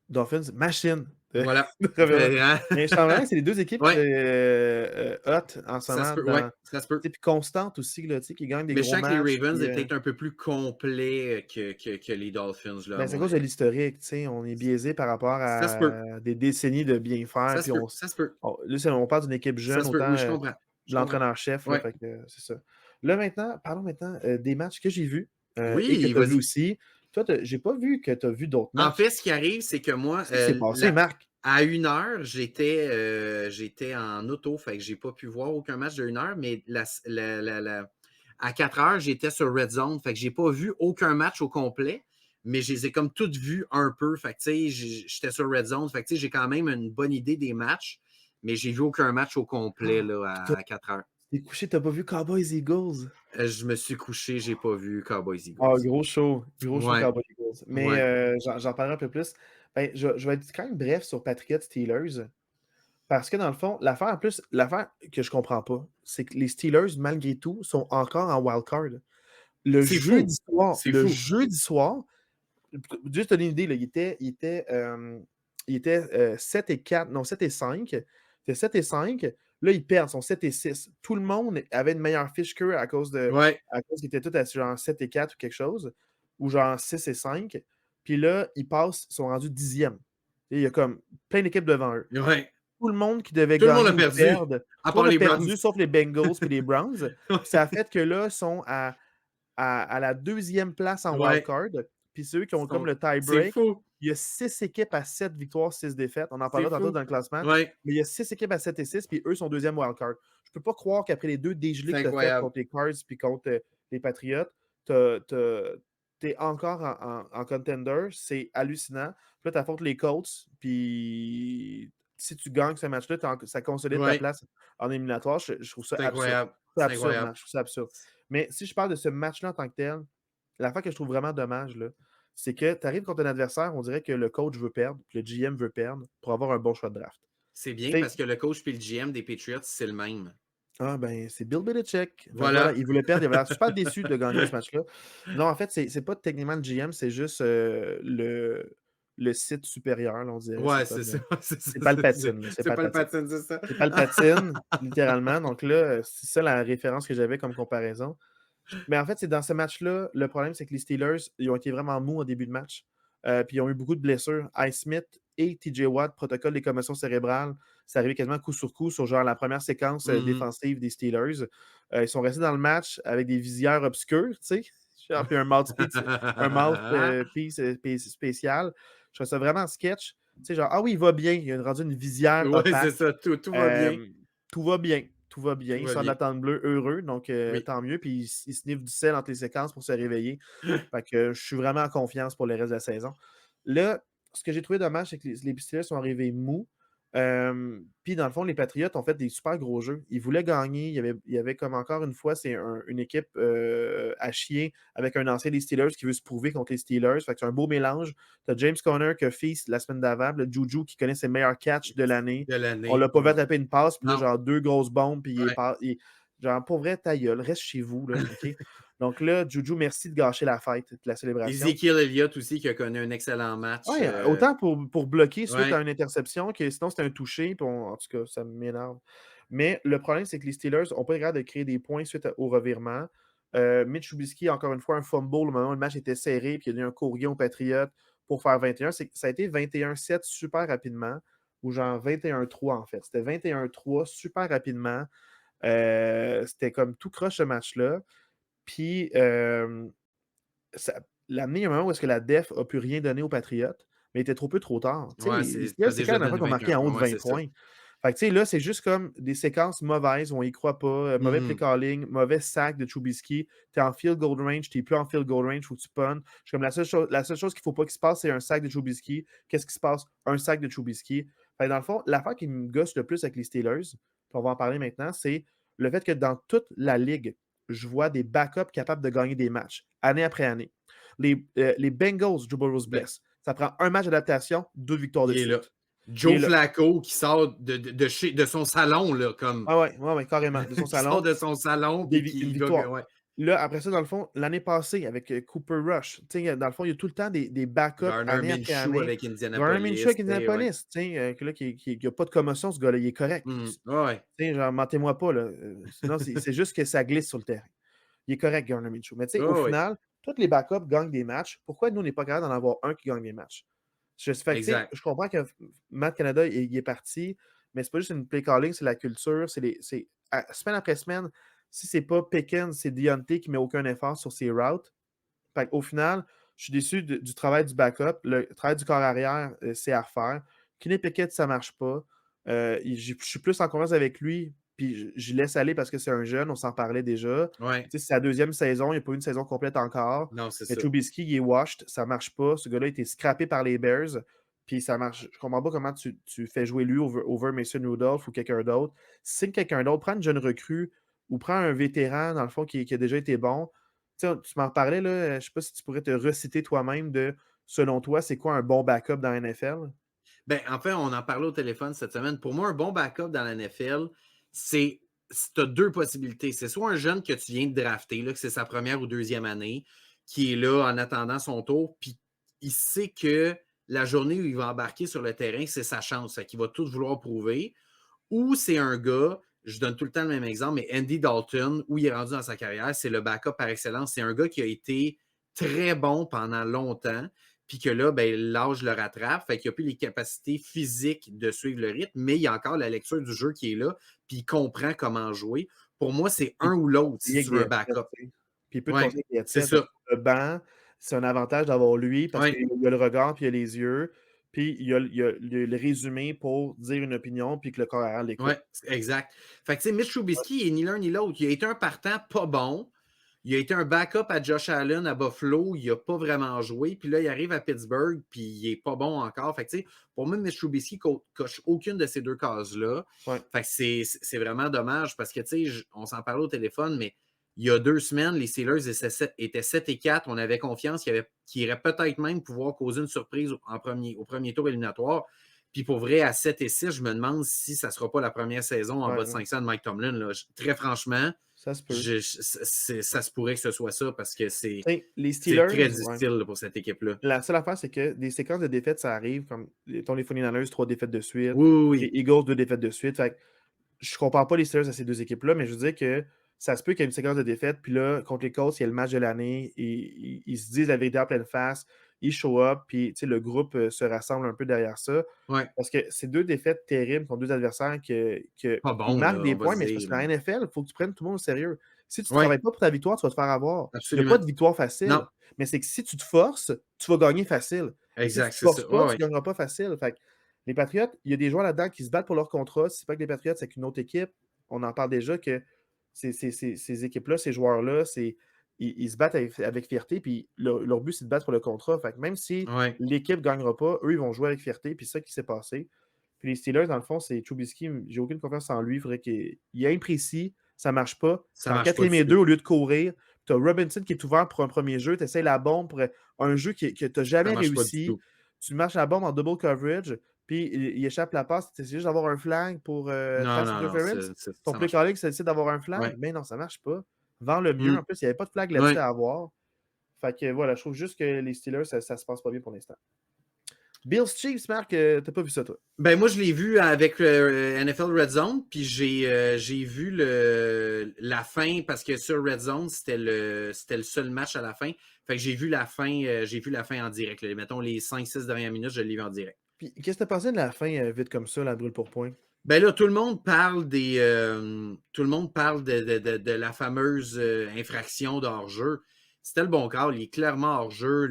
Dolphins, machine Voilà. de revirement. Hein? Mais je sens vraiment que c'est les 2 équipes Ouais, hot en ce ça se moment. peut. Ouais, ça se peut. Puis constantes aussi, là, qui gagnent des Mais je gros sens que les matchs. Ravens Puis, est peut-être un peu plus complet que les Dolphins, là, à ben, c'est à mon cause de avis. l'historique. On est biaisé par rapport Ça se peut. à des décennies de bien faire. Ça se Puis peut. Ça se peut. là, on parle d'une équipe Ça jeune, se peut. autant Oui, je comprends. de Je comprends. l'entraîneur-chef. Là, Ouais. fait que, c'est ça. Là, maintenant, parlons maintenant des matchs que j'ai vus et que Oui, tu as vu vas-y. aussi. Toi, j'ai pas vu que tu as vu d'autres En matchs. fait, ce qui arrive, c'est que moi, Qu'est-ce qui s'est passé, Marc? à 1 heure, j'étais en auto, fait que j'ai pas pu voir aucun match de 1 heure, mais à 4 heures, j'étais sur Red Zone, fait que j'ai pas vu aucun match au complet, mais je les ai comme toutes vues un peu. Fait que tu sais, j'étais sur Red Zone, fait que tu sais, j'ai quand même une bonne idée des matchs, mais j'ai vu aucun match au complet là, Puis à 4 heures. t'es couché, t'as pas vu Cowboys Eagles? Je me suis couché, j'ai pas vu Cowboys Ah, Eagles. gros show Ouais, Cowboys Eagles. Mais ouais. j'en parlerai un peu plus. Ben, je vais être quand même bref sur Patriots Steelers. Parce que dans le fond, l'affaire que je comprends pas, c'est que les Steelers, malgré tout, sont encore en wild card. C'est fou. C'est Le fou. jeudi soir, juste te donner une idée, là, il était 7 et 4, non, 7 et 5. C'était 7 et 5. Là, ils perdent, ils sont 7 et 6. Tout le monde avait une meilleure fiche qu'eux Ouais, à cause qu'ils étaient tous à genre 7 et 4 ou quelque chose, ou genre 6 et 5. Puis là, ils sont rendus 10e. Il y a comme plein d'équipes devant eux. ouais. Tout le monde qui devait Tout le monde gagner a ou perdu, perdre, à tout le part monde a les Browns. perdu sauf les Bengals et les Browns. Puis ça a fait que là, ils sont à la 2e place en wild Ouais, card. Puis ceux qui ont comme le c'est tie-break, fou. il y a 6 équipes à 7 victoires, 6 défaites. On en C'est parlera tantôt fou. dans le classement. Ouais, Mais il y a 6 équipes à 7 et 6, puis eux sont 2e wild card. Je peux pas croire qu'après les 2 dégelés c'est que tu as fait incroyable. contre les Cards puis contre les Patriots, tu es encore en contender. C'est hallucinant. Puis là, tu affrontes les Colts, puis si tu gagnes ce match-là, ça consolide ta Ouais, place en éliminatoire. Je trouve ça c'est absurde. incroyable. C'est C'est absurde, incroyable. man. Je trouve ça absurde. Mais si je parle de ce match-là en tant que tel, l'affaire que je trouve vraiment dommage, là, c'est que tu arrives contre un adversaire, on dirait que le coach veut perdre, puis le GM veut perdre pour avoir un bon choix de draft. C'est bien Tu sais, parce que le coach puis le GM des Patriots, c'est le même. ah ben, c'est Bill Belichick. Fait que voilà, Voilà. il voulait perdre, il avait l'air super déçu de gagner ce match-là. Non, en fait, c'est pas techniquement le GM, c'est juste le site supérieur, là, on dirait. Ouais, c'est ça. C'est ça. C'est Palpatine. C'est C'est pas le Palpatine. patin, c'est ça. C'est Palpatine, littéralement. Donc là, c'est ça la référence que j'avais comme comparaison. Mais en fait, c'est dans ce match-là, le problème, c'est que les Steelers, ils ont été vraiment mous au début de match. Puis ils ont eu beaucoup de blessures. Highsmith et TJ Watt, protocole des commotions cérébrales, c'est arrivé quasiment coup sur coup sur genre la première séquence Mhm. défensive des Steelers. Ils sont restés dans le match avec des visières obscures, tu sais. Genre, puis un mouthpiece spécial. Je trouve ça vraiment sketch. Tu sais, genre, ah oui, il va bien. Il a rendu une visière Oui, c'est opaque. ça, tout va bien. Euh, tout va bien. Tout va bien. Tout Il va sort de bien. la tente bleue heureux, donc Oui. tant mieux. Puis il sniffe du sel entre les séquences pour se réveiller. Fait que je suis vraiment en confiance pour le reste de la saison. Là, ce que j'ai trouvé dommage, c'est que les Steelers sont arrivés mous. Puis dans le fond, les Patriots ont fait des super gros jeux. Ils voulaient gagner. Il y avait comme encore une fois, c'est une équipe à chier avec un ancien des Steelers qui veut se prouver contre les Steelers. Fait que c'est un beau mélange. Tu as James Conner qui a feast la semaine d'avant, le Juju qui connaît ses meilleurs catchs de l'année. De On l'année. l'a pas vu attraper une passe, puis là, Non. genre deux grosses bombes, puis Ouais. genre, pour vrai, ta gueule, reste chez vous, là, OK? Donc là, Juju, merci de gâcher la fête de la célébration. Ezekiel Elliott aussi qui a connu un excellent match. Ouais, autant pour bloquer suite Ouais. à une interception que sinon c'était un touché. En tout cas, ça m'énerve. Mais le problème, c'est que les Steelers n'ont pas regardé de créer des points suite au revirement. Mitch Trubisky, encore une fois, un fumble au moment où le match était serré, puis il y a eu un courrier aux Patriots pour faire 21. Ça a été 21-7 super rapidement, ou genre 21-3 en fait. C'était 21-3 super rapidement. C'était comme tout croche ce match-là. Puis, l'amener à un moment où est-ce que la def a pu rien donner aux Patriotes, mais il était trop peu trop tard. Tu sais, Ouais, les t'as Steelers, c'est quand déjà la dernière donné fois qu'ils ont marqué 21 en haut points. de Ouais, 20 c'est ça. points. Fait que, tu sais, là, c'est juste comme des séquences mauvaises où on y croit pas, mauvais play Mhm. calling, mauvais sac de Trubisky. T'es en field goal range, t'es plus en field goal range, faut que tu punts. Je suis comme la seule chose qu'il faut pas qu'il se passe, c'est un sac de Trubisky. Qu'est-ce qui se passe? Un sac de Trubisky. Fait que dans le fond, l'affaire qui me gosse le plus avec les Steelers, puis on va en parler maintenant, c'est le fait que dans toute la ligue, je vois des backups capables de gagner des matchs, année après année. Les Bengals, Joe Burrow se Ben, blesse. Ça prend un match d'adaptation, 2 victoires de il est là. suite. Il est Joe là. Flacco qui sort de son salon, là, comme Ah ouais, ouais, ouais, carrément. De son qui sort salon, de son salon puis une qui va. victoire. Ouais. Là, après ça, dans le fond, l'année passée, avec Cooper Rush, dans le fond, il y a tout le temps des backups Garner année après Minshew année. avec Garner Minshew Indianapolis. avec Ouais. Indianapolis, que là, qui n'a pas de commotion, ce gars-là, il est correct. Ouais. Genre, mentez-moi pas, là. Sinon, c'est juste que ça glisse sur le terrain. Il est correct, Garner Minshew. Mais tu sais, au Ouais. final, tous les backups gagnent des matchs. Pourquoi nous, on n'est pas capable d'en avoir un qui gagne des matchs? Fait que, tu sais, Exact. je comprends que Matt Canada, il est parti, mais c'est pas juste une play calling, c'est la culture. Semaine après semaine, si c'est pas Pickens, c'est Deontay qui met aucun effort sur ses routes. Fait au final, je suis déçu du travail du backup. Le travail du corps arrière, c'est à refaire. Kenny Pickett, ça marche pas. Je suis plus en confiance avec lui, puis je laisse aller parce que c'est un jeune, on s'en parlait déjà. Ouais. Tu sais, c'est sa deuxième saison, il n'a pas eu une saison complète encore. Non, c'est Mais ça. Trubisky, il est washed, ça marche pas. Ce gars-là a été scrappé par les Bears, puis ça marche. Je comprends pas comment tu fais jouer lui over Mason Rudolph ou quelqu'un d'autre. Signe quelqu'un d'autre, prends une jeune recrue ou prends un vétéran, dans le fond, qui a déjà été bon. Tu sais, tu m'en parlais, là, je sais pas si tu pourrais te reciter toi-même de, selon toi, c'est quoi un bon backup dans la NFL? Ben, en fait, on en parlait au téléphone cette semaine. Pour moi, un bon backup dans la NFL, c'est tu as deux possibilités. C'est soit un jeune que tu viens de drafter, là, que c'est sa première ou deuxième année, qui est là en attendant son tour, puis il sait que la journée où il va embarquer sur le terrain, c'est sa chance, qu'il va tout vouloir prouver. Ou c'est un gars, je donne tout le temps le même exemple, mais Andy Dalton, où il est rendu dans sa carrière, c'est le backup par excellence. C'est un gars qui a été très bon pendant longtemps, puis que là, ben, l'âge le rattrape, fait qu'il n'a plus les capacités physiques de suivre le rythme, mais il y a encore la lecture du jeu qui est là, puis il comprend comment jouer. Pour moi, c'est Il un peut ou te l'autre si conseiller avec tu veux des un headsets, backup. tu sais. Puis il peut te Oui, conseiller avec des c'est headsets parce ça. que le banc, c'est un avantage d'avoir lui parce Oui, qu'il y a le regard, puis il y a les yeux, puis il y a le résumé pour dire une opinion, puis que le corps arrière oui, l'écoute. exact. Fait que, tu sais, Mitch Trubisky, il est ni l'un ni l'autre. Il a été un partant pas bon. Il a été un backup à Josh Allen à Buffalo. Il n'a pas vraiment joué. Puis là, il arrive à Pittsburgh, puis il n'est pas bon encore. Fait que, tu sais, pour moi, Mitch Trubisky coche aucune de ces deux cases-là. Ouais. Fait que c'est vraiment dommage parce que, tu sais, on s'en parlait au téléphone, mais il y a 2 semaines, les Steelers étaient 7-4. On avait confiance qu'il irait peut-être même pouvoir causer une surprise au premier tour éliminatoire. Puis pour vrai, à 7-6, je me demande si ça ne sera pas la première saison en Ouais, bas de ouais. 500 de Mike Tomlin. Là. Très franchement, Ça se peut. ça se pourrait que ce soit ça parce que c'est Tu sais, les très Steelers, ouais. difficile là, pour cette équipe-là. La seule affaire, c'est que des séquences de défaites, ça arrive, comme les 49ers, 3 défaites de suite, Oui, oui, les oui. Eagles, 2 défaites de suite. Fait que je compare pas les Steelers à ces deux équipes-là, mais je veux dire que ça se peut qu'il y ait une séquence de défaites, puis là, contre les Colts, il y a le match de l'année, et ils se disent la vérité en pleine face, ils show up, puis le groupe se rassemble un peu derrière ça. Ouais. Parce que c'est deux défaites terribles contre deux adversaires Pas ils bon, marquent là, des on va points, se mais c'est parce dire. qu'en Là. NFL, il faut que tu prennes tout le monde au sérieux. Si tu ne Oui, travailles pas pour ta victoire, tu vas te faire avoir. Il n'y a pas absolument. de victoire facile, Non, mais c'est que si tu te forces, tu vas gagner facile. Et si Exact, tu c'est forces ça. pas, Ouais, tu ouais. gagneras pas facile. Fait que les Patriots, il y a des joueurs là-dedans qui se battent pour leur contrat. Si c'est pas que les Patriots, c'est qu'une autre équipe. On en parle déjà que ces équipes-là, ces joueurs-là, ils se battent avec fierté, puis leur but, c'est de battre pour le contrat. Fait que même si Ouais, l'équipe ne gagnera pas, eux, ils vont jouer avec fierté, puis c'est ça qui s'est passé. Puis les Steelers, dans le fond, c'est Trubisky, j'ai aucune confiance en lui. Il faudrait qu'il est imprécis, ça marche pas. ça C'est en marche pas quatrième du et deux tout. au lieu de courir. Tu as Robinson qui est ouvert pour un premier jeu, tu essaies la bombe pour un jeu que tu n'as Ça jamais marche pas du réussi. tout. Tu marches la bombe en double coverage, puis il échappe la passe. Tu essaies juste d'avoir un flag pour Non, pass non, non, interference. Ton ça play marche pas. calling, c'est d'essayer d'avoir un flag. Ouais. Mais non, ça marche pas. Vends le mieux. Mmh. En plus, il n'y avait pas de flag là-dessus Ouais. à avoir. Fait que voilà, je trouve juste que les Steelers, ça se passe pas bien pour l'instant. Bills Chiefs, Marc, t'as pas vu ça, toi? Ben, moi, je l'ai vu avec NFL Red Zone, puis j'ai vu la fin parce que sur Red Zone, c'était le seul match à la fin. Fait que j'ai vu la fin en direct. Là. Mettons les 5-6 dernières minutes, je l'ai vu en direct. Puis, qu'est-ce que t'as pensé de la fin vite comme ça, la brûle pour point? Ben là, tout le monde parle tout le monde parle de la fameuse infraction de hors-jeu. C'était le bon call, il est clairement hors-jeu.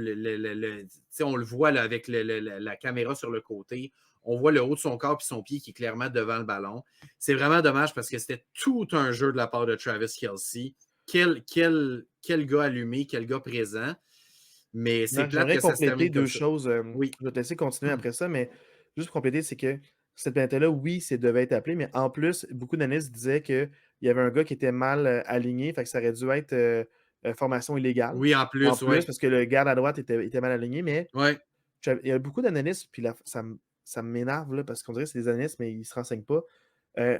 On le voit là, avec la caméra sur le côté. On voit le haut de son corps et son pied qui est clairement devant le ballon. C'est vraiment dommage parce que c'était tout un jeu de la part de Travis Kelce. Quel gars allumé, quel gars présent. Mais c'est Marc, plate j'aimerais que ça se compléter termine comme deux ça. choses. Oui. Je vais te laisser continuer après ça, mais juste pour compléter, c'est que cette pénalité-là, oui, c'est devait être appelé, mais en plus, beaucoup d'analystes disaient qu'il y avait un gars qui était mal aligné, fait que ça aurait dû être formation illégale. Oui, en En plus, plus, oui. parce que le garde à droite était mal aligné, mais Oui. il y a beaucoup d'analystes, puis ça m'énerve, là, parce qu'on dirait que c'est des analystes, mais ils ne se renseignent pas.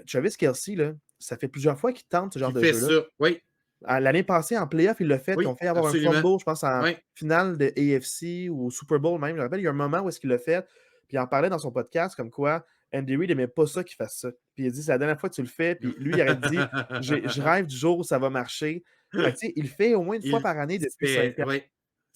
Travis Kelce, là, ça fait plusieurs fois qu'il tente ce genre Qui de fait jeu-là. ça. Oui. L'année passée, en playoff, il l'a fait. Ils Oui, ont fait avoir un absolument. fumble, je pense, en Oui. finale de AFC ou au Super Bowl même. Je me rappelle, il y a un moment où est-ce qu'il l'a fait. Puis il en parlait dans son podcast comme quoi Andy Reid n'aimait pas ça qu'il fasse ça. Puis il a dit, c'est la dernière fois que tu le fais. Puis lui, il aurait dit, je rêve du jour où ça va marcher. Fait que, tu sais, il le fait au moins une fois par année depuis 5 ans. Oui,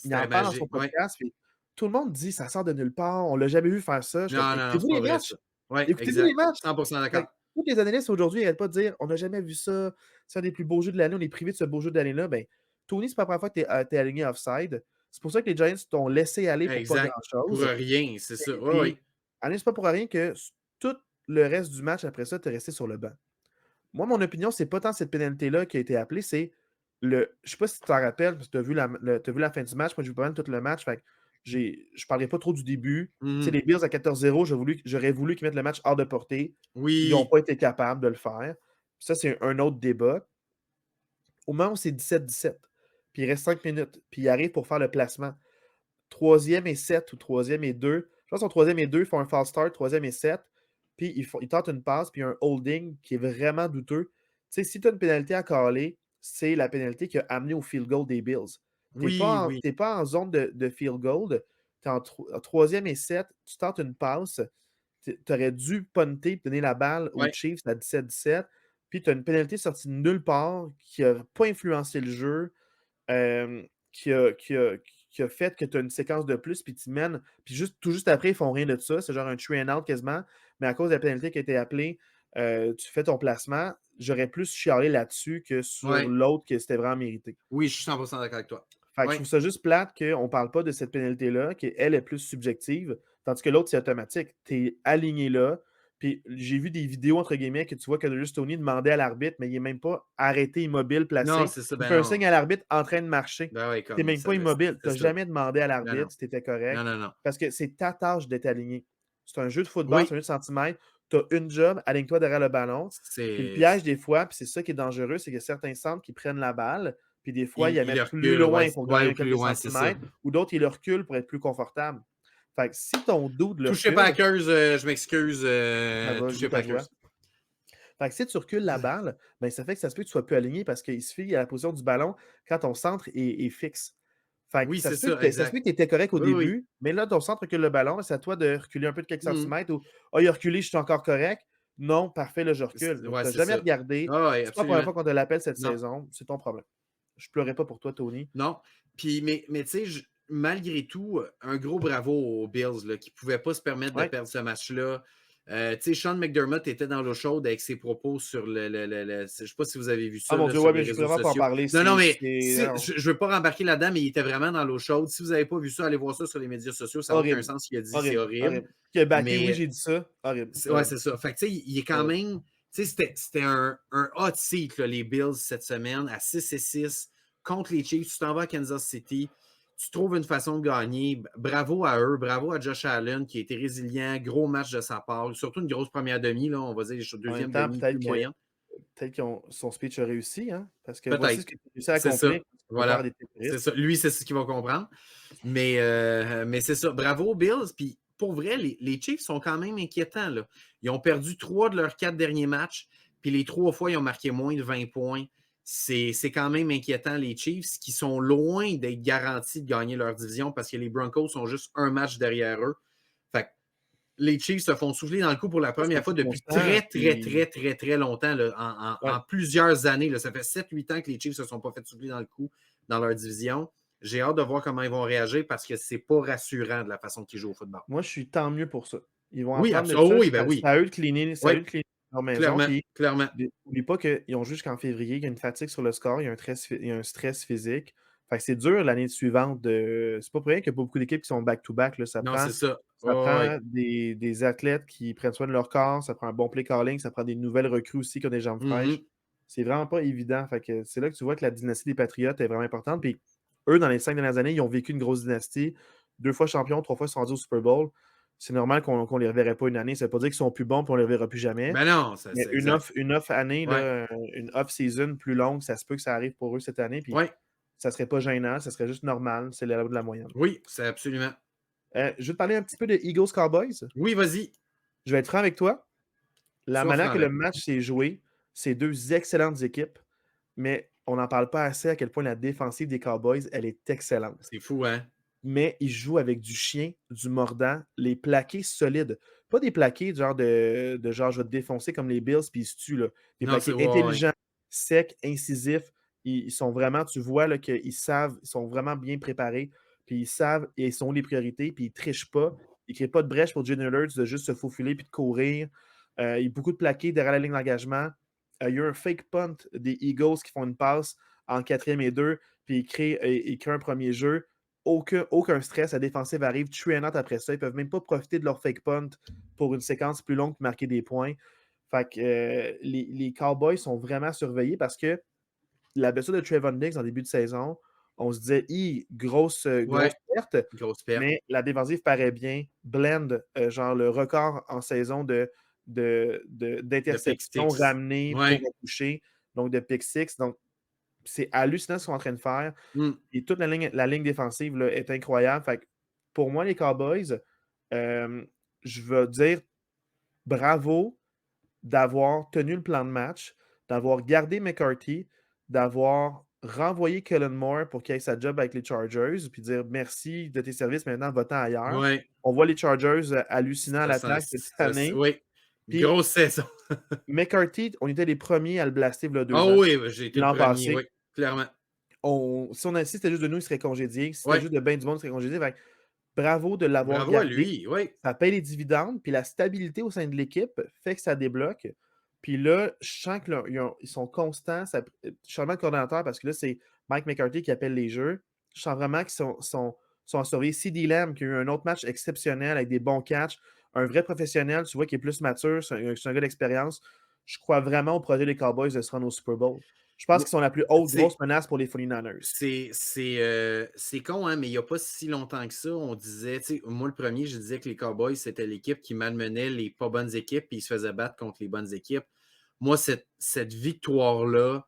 Il en c'était parle dans son magique. Oui. podcast. Puis tout le monde dit, ça sort de nulle part. On l'a jamais vu faire ça. Je suis comme, Non, non, non, c'est écoutez-vous pas les vrai ça. matchs. Oui, Écoutez-vous les exact. matchs. 100% Fait d'accord. que tous les analystes aujourd'hui n'arrêtent pas de dire on n'a jamais vu ça, c'est un des plus beaux jeux de l'année, on est privé de ce beau jeu de l'année-là. Ben, Tony, c'est pas la première fois que tu es aligné offside. C'est pour ça que les Giants t'ont laissé aller pour pas Exact. Pour grand-chose. rien, c'est ça. Et Oui, oui. puis, allez, c'est pas pour rien que tout le reste du match après ça, tu es resté sur le banc. Moi, mon opinion, c'est pas tant cette pénalité-là qui a été appelée, c'est le. Je sais pas si tu t'en rappelles, parce que tu as vu la fin du match. Moi, j'ai vu pas mal tout le match. Fait que je parlais pas trop du début. Tu sais, Mhm. les Bills à 14-0, j'aurais voulu qu'ils mettent le match hors de portée. Ils n'ont Oui. pas été capables de le faire. Ça, c'est un autre débat. Au moment où c'est 17-17, puis il reste 5 minutes, puis il arrive pour faire le placement. Troisième et 7 ou troisième et 2. Je pense qu'en troisième et 2, ils font un false start, troisième et 7, puis ils tentent une passe, puis un holding qui est vraiment douteux. Tu sais, si tu as une pénalité à caler, c'est la pénalité qui a amené au field goal des Bills. Tu n'es Oui, pas, oui. pas en zone de field goal, tu es en troisième et 7, tu tentes une passe, tu aurais dû punter et donner la balle aux Oui. Chiefs à 17-17, puis tu as une pénalité sortie de nulle part qui n'a pas influencé le jeu, euh, qui, a, qui, a, qui a fait que tu as une séquence de plus, puis tu mènes, puis tout juste après, ils font rien de ça. C'est genre un three and out quasiment, mais à cause de la pénalité qui a été appelée, tu fais ton placement. J'aurais plus chialé là-dessus que sur Oui. l'autre que c'était vraiment mérité. Oui, je suis 100% d'accord avec toi. Fait que je Oui. trouve ça juste plate qu'on ne parle pas de cette pénalité-là, qui, elle, est plus subjective, tandis que l'autre, c'est automatique. Tu es aligné là. Puis j'ai vu des vidéos, entre guillemets, que tu vois que juste Tony demandait à l'arbitre, mais il n'est même pas arrêté, immobile, Non, placé. c'est ça. Il Ben fait un non. signe à l'arbitre en train de marcher. Ben oui, Tu n'es comme il même pas savait. immobile. Tu C'est n'as ça. jamais demandé à Non, non. l'arbitre si tu étais Non, correct. non, non. Parce que c'est ta tâche d'être aligné. C'est un jeu de football, Oui. c'est un jeu de centimètres. Tu as une job, aligne-toi derrière le ballon. Puis le C'est. piège, des fois, puis c'est ça qui est dangereux, c'est que certains centres qui prennent la balle, puis des fois, ils la Il mettent plus recule. Ouais, loin pour ouais, gagner au plus quelques loin, c'est ça. centimètres, ou d'autres, ils le reculent pour être plus confortable. Fait que si ton dude le Touchez recule, Packers, je m'excuse. ça va, Touchez goûte à Packers. toi. Fait que si tu recules la balle, ben, ça fait que ça se peut que tu sois plus aligné parce qu'il se fie à la position du ballon quand ton centre est fixe. Fait que Oui, ça c'est se peut ça, que exact. tu étais correct au Oui, oui. début, mais là, ton centre recule le ballon, c'est à toi de reculer un peu de quelques Mhm. centimètres ou ah, il a reculé, je suis encore correct. Non, parfait, là, je recule. Donc, Ouais, tu n'as c'est jamais ça. regardé. Ah, ouais, C'est pas la première absolument. fois qu'on te l'appelle cette Non, saison. C'est ton problème. Je pleurais pas pour toi, Tony. non. Puis, mais tu sais, malgré tout, un gros bravo aux Bills là, qui ne pouvaient pas se permettre de Ouais. perdre ce match-là. Tu sais, Sean McDermott était dans l'eau chaude avec ses propos sur je ne sais pas si vous avez vu Ah ça mon là, Dieu, sur ouais, les mais je peux réseaux vraiment pas en sociaux. parler. Non, non, mais Non, je ne veux pas rembarquer là-dedans, mais il était vraiment dans l'eau chaude. Si vous n'avez pas vu ça, allez voir ça sur les médias sociaux. Ça n'a aucun horrible. sens ce qu'il a dit, c'est Horrible. horrible. Horrible. Qui a backé, oui, Mais j'ai dit ça. Horrible. ouais, Horrible. c'est ça. Fait que, tu sais, il est quand Horrible. même. Tu sais, c'était un hot seat, là, les Bills, cette semaine, à 6-6 contre les Chiefs. Tu t'en vas à Kansas City. Tu trouves une façon de gagner. Bravo à eux. Bravo à Josh Allen, qui a été résilient. Gros match de sa part. Surtout une grosse première demi, là. On va dire En même deuxième temps, demi plus peut-être que moyen. son speech a réussi, hein? Parce que voici ce Peut-être. que tu as réussi à C'est ça. accomplir. Tu peux faire Voilà. des C'est terroristes. ça. Lui, c'est ce qu'il va comprendre. Mais c'est ça. Bravo aux Bills. Puis pour vrai, les Chiefs sont quand même inquiétants, là. Ils ont perdu 3 de leurs 4 derniers matchs. Puis les 3 fois, ils ont marqué moins de 20 points. C'est quand même inquiétant, les Chiefs, qui sont loin d'être garantis de gagner leur division parce que les Broncos sont juste un match derrière eux. Fait que les Chiefs se font souffler dans le coup pour la Ça, c'est première fois plus depuis constant. très longtemps, là, en Ouais. plusieurs années. Là. Ça fait 7-8 ans que les Chiefs ne se sont pas fait souffler dans le coup dans leur division. J'ai hâte de voir comment ils vont réagir parce que c'est pas rassurant de la façon qu'ils jouent au football. Moi, je suis tant mieux pour ça. Ils vont Oui, apprendre de absolument. ça. Oh oui, ben oui. C'est à eux de cleaner, Oui, leur maison. clairement, Puis, clairement. n'oublie pas qu'ils ont juste jusqu'en février. Il y a une fatigue sur le score. Il y a un stress physique. Fait que c'est dur l'année suivante. C'est pas pour rien qu'il n'y a pas beaucoup d'équipes qui sont back-to-back. Là. Non, c'est ça. Ça Oh, oui. prend des athlètes qui prennent soin de leur corps. Ça prend un bon play calling. Ça prend des nouvelles recrues aussi qui ont des jambes fraîches. Mhm. C'est vraiment pas évident. Fait que c'est là que tu vois que la dynastie des Patriotes est vraiment importante. Puis eux, dans les 5 dernières années, ils ont vécu une grosse dynastie. 2 fois champions, 3 fois ils sont rendus au Super Bowl. C'est normal qu'on ne les reverrait pas une année. Ça ne veut pas dire qu'ils sont plus bons et on ne les reverra plus jamais. Ben non, Mais c'est exact. une off année, Ouais. là, une off-season plus longue, ça se peut que ça arrive pour eux cette année. Puis Ouais. ça ne serait pas gênant, ça serait juste normal. C'est la de la moyenne. Oui, c'est absolument. Je vais te parler un petit peu de Eagles Cowboys. Oui, vas-y. Je vais être franc avec toi. La Sois manière franc que le avec moi. match s'est joué, c'est deux excellentes équipes, mais on n'en parle pas assez à quel point la défensive des Cowboys, elle est excellente. C'est fou, hein? Mais ils jouent avec du chien, du mordant, les plaqués solides. Pas des plaqués de genre je vais te défoncer comme les Bills puis ils se tuent. Là. Des Non, c'est plaqués ouais, ouais. intelligents, secs, incisifs. Ils sont vraiment, tu vois là, qu'ils savent, ils sont vraiment bien préparés. Puis ils savent et ils sont les priorités, puis ils ne trichent pas. Ils ne créent pas de brèche pour Jalen Hurts de juste se faufiler puis de courir. Il y a beaucoup de plaqués derrière la ligne d'engagement. Il y a eu un fake punt des Eagles qui font une passe en 4e et 2, puis ils créent un premier jeu. Aucun stress. La défensive arrive, tuer un autre après ça. Ils ne peuvent même pas profiter de leur fake punt pour une séquence plus longue et marquer des points. Fait que les Cowboys sont vraiment surveillés parce que la blessure de Trevon Diggs en début de saison, on se disait, grosse Ouais, perte, grosse perte. mais la défensive paraît bien. Blend, genre le record en saison De pick d'interceptions six. ramenées pour Ouais. toucher, donc de pick six. Donc, c'est hallucinant ce qu'ils sont en train de faire. Mm. Et toute la ligne défensive là, est incroyable. Fait que pour moi, les Cowboys, je veux dire bravo d'avoir tenu le plan de match, d'avoir gardé McCarthy, d'avoir renvoyé Kellen Moore pour qu'il ait sa job avec les Chargers, puis dire merci de tes services, maintenant va-t'en ailleurs. Ouais. On voit les Chargers hallucinants à l'attaque cette année. Oui. Puis Grosse saison. McCarthy, on était les premiers à le blaster il y a Ah 2 ans. oui, j'ai été le L'an premier, oui, passé, clairement. si c'était juste de nous, il serait congédié. Si c'était Oui. juste de ben du monde, il serait congédié. Fait que bravo de l'avoir Bravo à gardé. lui, oui. Ça paye les dividendes, puis la stabilité au sein de l'équipe fait que ça débloque. Puis là, je sens qu'ils sont constants. Changement de coordonnateur, parce que là, c'est Mike McCarthy qui appelle les jeux. Je sens vraiment qu'ils sont à surveiller. CeeDee Lamb, qui a eu un autre match exceptionnel avec des bons catchs. Un vrai professionnel, tu vois, qui est plus mature. C'est un gars d'expérience. Je crois vraiment au projet des Cowboys de se rendre au Super Bowl. Je pense Oui. qu'ils sont la plus haute, C'est grosse menace pour les 49ers. c'est con, hein, mais il n'y a pas si longtemps que ça, on disait, tu sais, moi le premier, je disais que les Cowboys, c'était l'équipe qui malmenait les pas bonnes équipes et ils se faisaient battre contre les bonnes équipes. Moi, cette victoire-là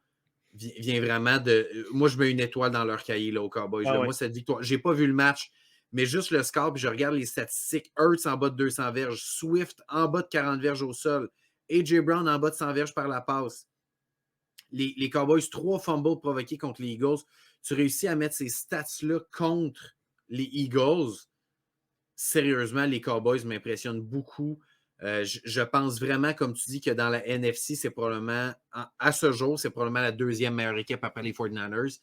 vient vraiment de. Moi, je mets une étoile dans leur cahier là, aux Cowboys. Ah Là. ouais. Moi, cette victoire, j'ai pas vu le match, mais juste le score, puis je regarde les statistiques. Hurts en bas de 200 verges, Swift en bas de 40 verges au sol, AJ Brown en bas de 100 verges par la passe. Les Cowboys, 3 fumbles provoqués contre les Eagles. Tu réussis à mettre ces stats-là contre les Eagles. Sérieusement, les Cowboys m'impressionnent beaucoup. Je pense vraiment, comme tu dis, que dans la NFC, c'est probablement, à ce jour, c'est probablement la deuxième meilleure équipe après les 49ers.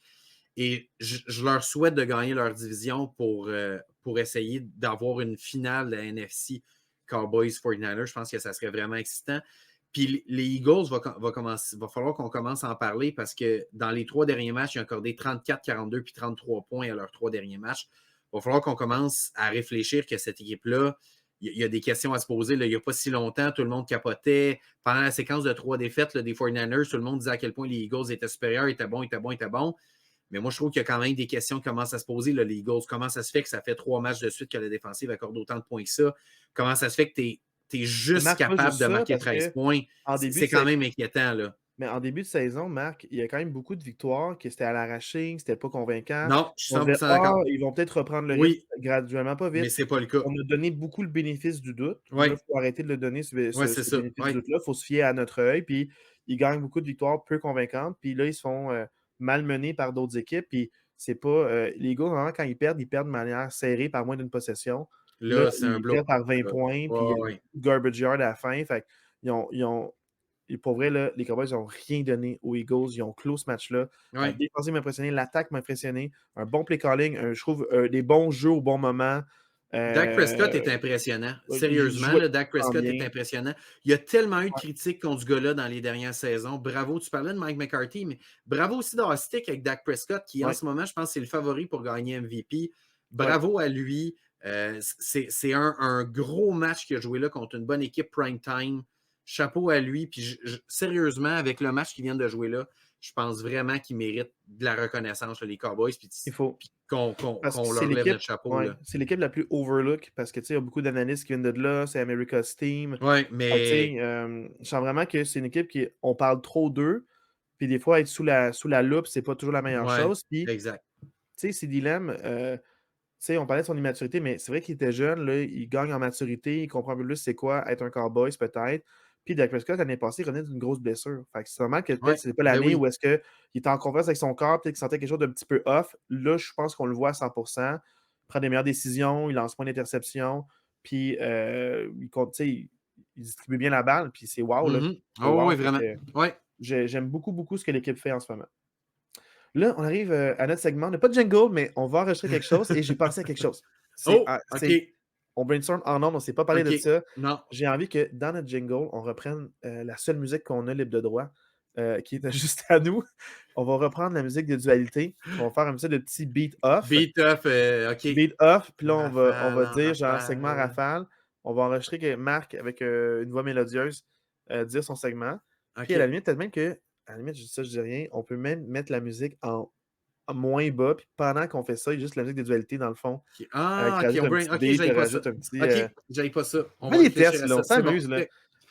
Et je leur souhaite de gagner leur division pour essayer d'avoir une finale de la NFC. Cowboys 49ers. Je pense que ça serait vraiment excitant. Puis les Eagles, va falloir qu'on commence à en parler parce que dans les 3 derniers matchs, ils ont accordé 34, 42 puis 33 points à leurs 3 derniers matchs. Il va falloir qu'on commence à réfléchir que cette équipe-là, il y a des questions à se poser. Là. Il n'y a pas si longtemps, tout le monde capotait. Pendant la séquence de 3 défaites là, des 49ers, tout le monde disait à quel point les Eagles étaient supérieurs, étaient bons. Mais moi, je trouve qu'il y a quand même des questions qui commencent à se poser. Là, les Eagles, comment ça se fait que ça fait 3 matchs de suite que la défensive accorde autant de points que ça? Comment ça se fait que tu es juste Marc, pas capable juste de ça, marquer parce 13 que points? en début de C'est quand saison, même inquiétant. Là. mais en début de saison, Marc, il y a quand même beaucoup de victoires que c'était à l'arraché, c'était pas convaincant. Non, je suis On disait: 100% «Ah, d'accord. ils vont peut-être reprendre le rythme Oui, graduellement, pas mais vite». c'est pas le cas. On a donné beaucoup le bénéfice du doute. Là, Oui, il faut arrêter de le donner ouais, c'est ce ça. bénéfice du Ouais. doute-là. Il faut se fier à notre œil, puis ils gagnent beaucoup de victoires peu convaincantes, puis là, ils se font, malmenés par d'autres équipes, puis c'est pas, les Eagles, normalement, quand ils perdent de manière serrée par moins d'une possession. Là, Là, c'est un ils blow. perdent par 20 Là. points, puis il y a Ouais, beaucoup de garbage yard à la fin. Fait ils ont et pour vrai, là, les Cowboys n'ont rien donné aux Eagles. Ils ont clos ce match-là. La ouais. défensive m'a impressionné, l'attaque m'a impressionné. Un bon play calling, je trouve des bons jeux au bon moment. Dak Prescott est Euh, impressionnant. il Sérieusement, jouait là, Dak vraiment Prescott est bien. impressionnant. Il y a tellement eu de Ouais, critiques contre ce gars-là dans les dernières saisons. Bravo, tu parlais de Mike McCarthy, mais bravo aussi d'avoir stick avec Dak Prescott, qui en ouais, ce moment, je pense, c'est le favori pour gagner MVP. ouais. Bravo à lui. C'est un gros match qu'il a joué là contre une bonne équipe prime time. Chapeau à lui. Puis sérieusement, avec le match qu'ils viennent de jouer là, je pense vraiment qu'ils méritent de la reconnaissance, là, les Cowboys, puis Il faut. Parce que qu'on leur lève notre chapeau. ouais, Là. c'est l'équipe la plus overlook parce que tu sais, il y a beaucoup d'analystes qui viennent de là, c'est America's Team. Oui, Fait que, tu sais, mais je sens vraiment que c'est une équipe qui on parle trop d'eux, puis des fois être sous la loupe, c'est pas toujours la meilleure ouais, chose. Puis, exact. tu sais, CeeDee Lamb, tu sais, on parlait de son immaturité, mais c'est vrai qu'il était jeune, là, il gagne en maturité, il comprend un peu plus c'est quoi être un Cowboys peut-être. Puis Dak Prescott, l'année passée, il revenait d'une grosse blessure. Fait que c'est normal que peut-être Ouais, c'est pas ben l'année où oui. est-ce qu'il était en confiance avec son corps, peut-être qu'il sentait quelque chose d'un petit peu off. Là, je pense qu'on le voit à 100%. Il prend des meilleures décisions, il lance moins d'interceptions, puis tu sais, il distribue bien la balle, puis c'est wow, là. Mhm. C'est Oh, wow. oui, Fait vraiment. que Ouais. j'aime beaucoup, beaucoup ce que l'équipe fait en ce moment. Là, on arrive à notre segment. On n'a pas de jingle, mais on va enregistrer quelque chose et j'ai pensé à quelque chose. Oh, OK. On brainstorm en ondes, on ne s'est pas parlé de OK. ça. Non. J'ai envie que dans notre jingle, on reprenne la seule musique qu'on a libre de droit, qui est juste à nous. On va reprendre la musique de Dualité. On va faire un petit de petit beat off. Beat off, OK. Beat off, puis là, on Rafale va en dire, genre, segment rafale. rafale. On va enregistrer que Marc, avec une voix mélodieuse, dire son segment. Puis à la OK. limite, peut-être même que, à la limite, je dis ça, je dis rien, on peut même mettre la musique en moins bas, puis pendant qu'on fait ça, il y a juste la musique des dualités dans le fond. OK. Ah, Qui OK. rajoute un petit OK, beat, qui j'aille pas ça. rajoute un petit. OK, j'aille pas ça. On On fait va des réfléchir tests, à là, on ça. C'est bon. s'amuse, là.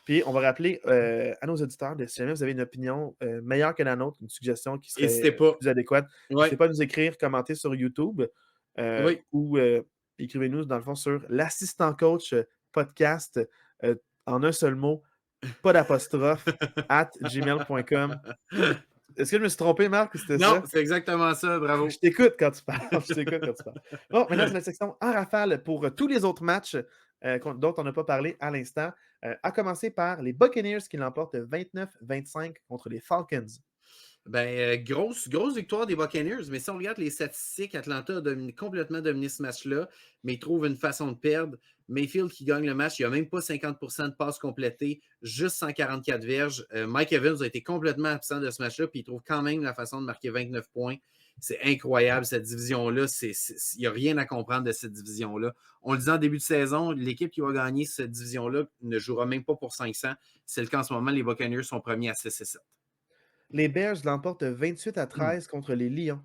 Puis on va rappeler à nos auditeurs de si jamais vous avez une opinion meilleure que la nôtre, une suggestion qui serait N'hésitez pas. plus adéquate, Ouais. n'hésitez pas à nous écrire, commenter sur YouTube Oui. ou écrivez-nous, dans le fond, sur l'assistant coach podcast euh, en un seul mot, pas d'apostrophe, at gmail.com. Est-ce que je me suis trompé, Marc, ou c'était Non, ça? c'est exactement ça. Je Bravo. t'écoute quand tu parles. Je t'écoute quand tu parles. Bon, maintenant, c'est la section en rafale pour tous les autres matchs dont on n'a pas parlé à l'instant. À commencer par les Buccaneers qui l'emportent 29-25 contre les Falcons. Ben, grosse victoire des Buccaneers, mais si on regarde les statistiques, Atlanta a complètement dominé ce match-là, mais ils trouvent une façon de perdre. Mayfield qui gagne le match, il n'y a même pas 50% de passes complétées, juste 144 verges. Mike Evans a été complètement absent de ce match-là, puis il trouve quand même la façon de marquer 29 points. C'est incroyable, cette division-là. Il n'y a rien à comprendre de cette division-là. On le disait en début de saison, l'équipe qui va gagner cette division-là ne jouera même pas pour 500. C'est le cas en ce moment, les Buccaneers sont premiers à 6-7. Les Bears l'emportent 28-13 contre les Lions.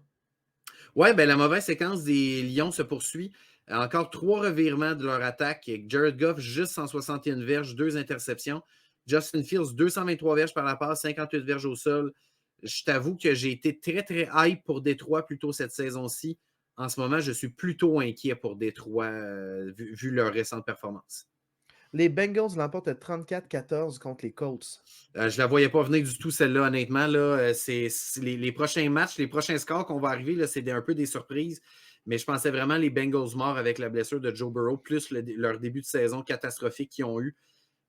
Ouais, ben la mauvaise séquence des Lions se poursuit. Encore 3 revirements de leur attaque. Jared Goff, juste 161 verges, 2 interceptions. Justin Fields, 223 verges par la passe, 58 verges au sol. Je t'avoue que j'ai été très, très hype pour Détroit plus tôt cette saison-ci. En ce moment, je suis plutôt inquiet pour Détroit vu leur récente performance. Les Bengals l'emportent 34-14 contre les Colts. Je ne la voyais pas venir du tout, celle-là, honnêtement. Là, c'est les prochains matchs, les prochains scores qu'on va arriver, là, c'est un peu des surprises. Mais je pensais vraiment les Bengals morts avec la blessure de Joe Burrow, plus leur début de saison catastrophique qu'ils ont eu.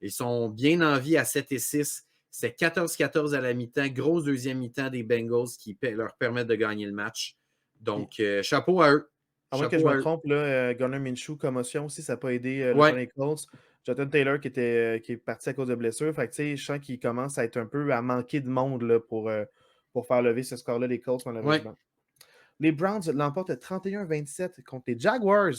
Ils sont bien en vie à 7-6. C'est 14-14 à la mi-temps. Grosse deuxième mi-temps des Bengals qui leur permettent de gagner le match. Donc, chapeau à eux. À moins que je Chapeau me à eux. trompe, là, Garner Minshew, commotion aussi, ça n'a pas aidé le Ouais, front des Colts. Jonathan Taylor qui est parti à cause de blessure. Fait que, tu sais, je sens qu'il commence à être un peu à manquer de monde là, pour faire lever ce score-là, les Colts, Ouais. malheureusement. Les Browns l'emportent 31-27 contre les Jaguars.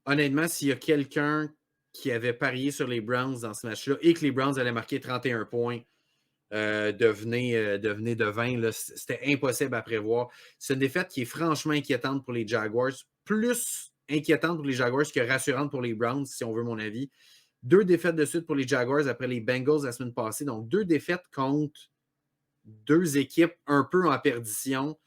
Honnêtement, s'il y a quelqu'un qui avait parié sur les Browns dans ce match-là et que les Browns allaient marquer 31 points, devenez de 20, là, c'était impossible à prévoir. C'est une défaite qui est franchement inquiétante pour les Jaguars, plus inquiétante pour les Jaguars que rassurante pour les Browns, si on veut mon avis. 2 défaites de suite pour les Jaguars après les Bengals la semaine passée. Donc, 2 défaites contre 2 équipes un peu en perdition.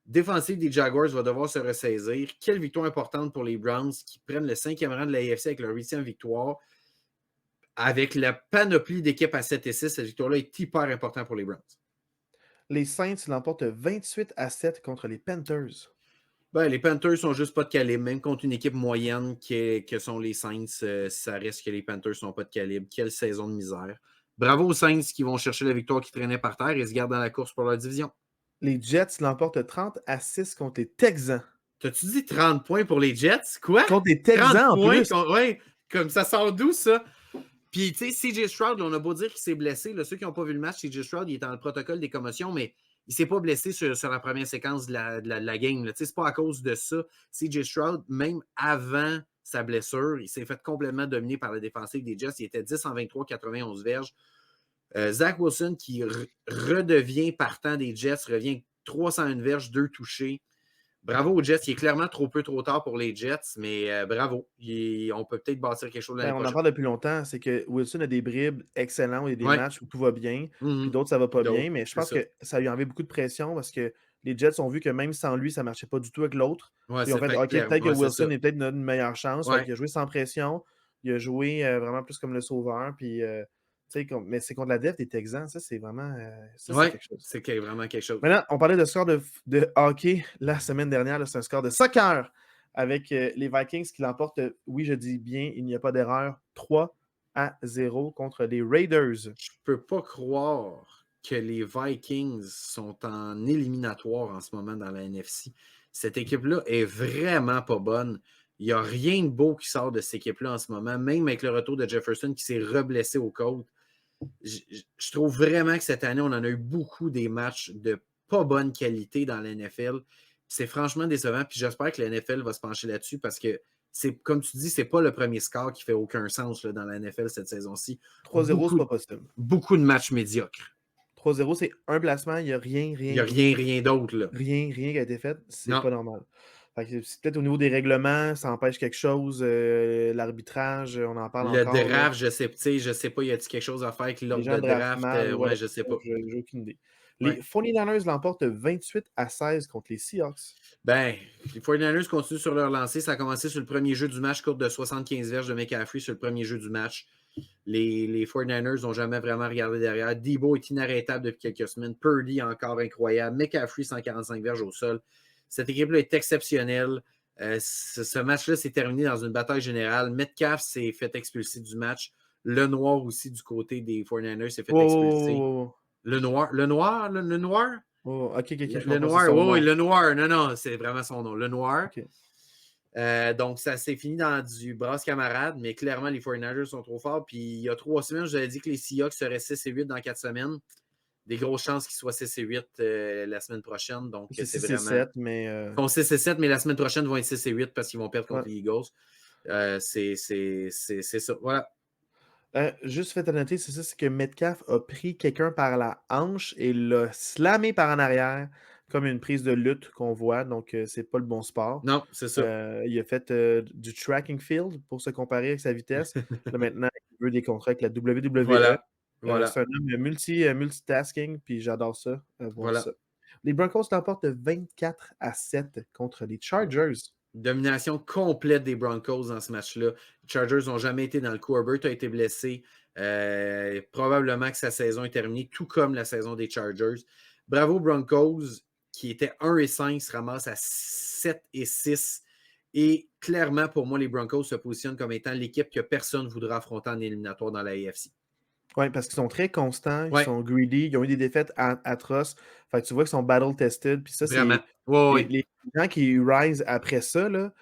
Défensive des Jaguars va devoir se ressaisir. Quelle victoire importante pour les Browns qui prennent le 5e rang de l'AFC avec leur 8e victoire. Avec la panoplie d'équipes à 7-6, cette victoire-là est hyper importante pour les Browns. Les Saints l'emportent 28-7 contre les Panthers. Ben, les Panthers sont juste pas de calibre. Même contre une équipe moyenne que sont les Saints, ça reste que les Panthers sont pas de calibre. Quelle saison de misère. Bravo aux Saints qui vont chercher la victoire qui traînait par terre et se gardent dans la course pour leur division. Les Jets l'emportent 30-6 contre les Texans. T'as-tu dit 30 points pour les Jets? Quoi? Contre les Texans 30 en points? plus. Ouais, comme ça sort d'où, ça? Puis, tu sais, CJ Stroud, on a beau dire qu'il s'est blessé. Là, ceux qui n'ont pas vu le match, CJ Stroud, il est dans le protocole des commotions, mais il ne s'est pas blessé sur la première séquence de la game. Ce n'est pas à cause de ça. CJ Stroud, même avant sa blessure, il s'est fait complètement dominer par la défensive des Jets. Il était 10 en 23, 91 verges. Zach Wilson, qui redevient partant des Jets, revient 301 verges, 2 touchés. Bravo aux Jets. Il est clairement trop peu, trop tard pour les Jets, mais bravo. On peut peut-être bâtir quelque chose l'année On en prochaine. parle depuis longtemps. C'est que Wilson a des bribes excellents. Il y a des Ouais. matchs où tout va bien, Mhm. puis d'autres, ça va pas D'autres, bien. Mais je c'est pense ça. que ça lui a enlevé beaucoup de pression parce que les Jets ont vu que même sans lui, ça ne marchait pas du tout avec l'autre. Ouais, Ils ont c'est fait, fait OK, clair. peut-être que Ouais, c'est Wilson ça. est peut-être notre meilleure chance. Ouais. Il a joué sans pression. Il a joué vraiment plus comme le sauveur. Puis, mais c'est contre la def des Texans. Ça, c'est vraiment c'est Ouais, quelque chose. c'est vraiment quelque chose. Maintenant, on parlait de score de hockey la semaine dernière. Là, c'est un score de soccer avec les Vikings qui l'emportent, oui, je dis bien, il n'y a pas d'erreur, 3-0 contre les Raiders. Je peux pas croire que les Vikings sont en éliminatoire en ce moment dans la NFC. Cette équipe-là est vraiment pas bonne. Il n'y a rien de beau qui sort de cette équipe-là en ce moment, même avec le retour de Jefferson qui s'est reblessé aux côtes. Je trouve vraiment que cette année, on en a eu beaucoup des matchs de pas bonne qualité dans la NFL. C'est franchement décevant. Puis j'espère que la NFL va se pencher là-dessus parce que c'est, comme tu dis, c'est pas le premier score qui fait aucun sens là, dans la NFL cette saison-ci. 3-0, c'est pas possible. Beaucoup de matchs médiocres. 3-0, c'est un placement, il n'y a rien. Il n'y a rien d'autre. Là. Rien qui a été fait, c'est Non. pas normal. Fait que c'est peut-être au niveau des règlements, ça empêche quelque chose, l'arbitrage, on en parle Le encore. Là. draft, je sais pas, y a-t-il quelque chose à faire avec Les l'ordre gens de draftent draft? mal, Ouais, je sais pas. j'ai aucune idée. Ouais. Les 49ers l'emportent 28-16 contre les Seahawks. Ben, les 49ers continuent sur leur lancée. Ça a commencé sur le premier jeu du match, courte de 75 verges de McCaffrey sur le premier jeu du match. Les 49ers n'ont jamais vraiment regardé derrière. Debo est inarrêtable depuis quelques semaines. Purdy encore incroyable. McCaffrey 145 verges au sol. Cette équipe-là est exceptionnelle. Ce match-là s'est terminé dans une bataille générale. Metcalf s'est fait expulser du match. Le Noir aussi du côté des 49ers s'est fait expulser. Le Noir? Oh, ok, le Noir, oui, le Noir. Non, c'est vraiment son nom. Le Noir. Okay. Donc, ça s'est fini dans du brasse camarade, mais clairement, les 49ers sont trop forts. Puis, il y a 3 semaines, je vous avais dit que les Seahawks seraient 6-8 dans 4 semaines. Des grosses chances qu'ils soient 6-8 la semaine prochaine. Donc, c'est vraiment... 6-7, mais... Ils sont 6-7, mais la semaine prochaine, ils vont être 6-8 parce qu'ils vont perdre contre les Eagles. C'est ça. Voilà. Juste fait à noter, c'est ça, c'est que Metcalf a pris quelqu'un par la hanche et l'a slamé par en arrière, comme une prise de lutte qu'on voit, donc c'est pas le bon sport. Non, c'est ça. Il a fait du tracking field pour se comparer avec sa vitesse. Là, maintenant, il veut des contrats avec la WWE. Voilà. C'est un homme multitasking, puis j'adore ça. Ça. Les Broncos l'emportent 24-7 contre les Chargers. Domination complète des Broncos dans ce match-là. Les Chargers n'ont jamais été dans le coup. Herbert a été blessé. Probablement que sa saison est terminée, tout comme la saison des Chargers. Bravo Broncos, qui étaient 1-5, se ramassent à 7-6. Et clairement, pour moi, les Broncos se positionnent comme étant l'équipe que personne ne voudra affronter en éliminatoire dans la AFC. Oui, parce qu'ils sont très constants, ils sont greedy, ils ont eu des défaites atroces. Fait que tu vois qu'ils sont battle-tested. Puis ça, c'est les gens qui rise après ça, là,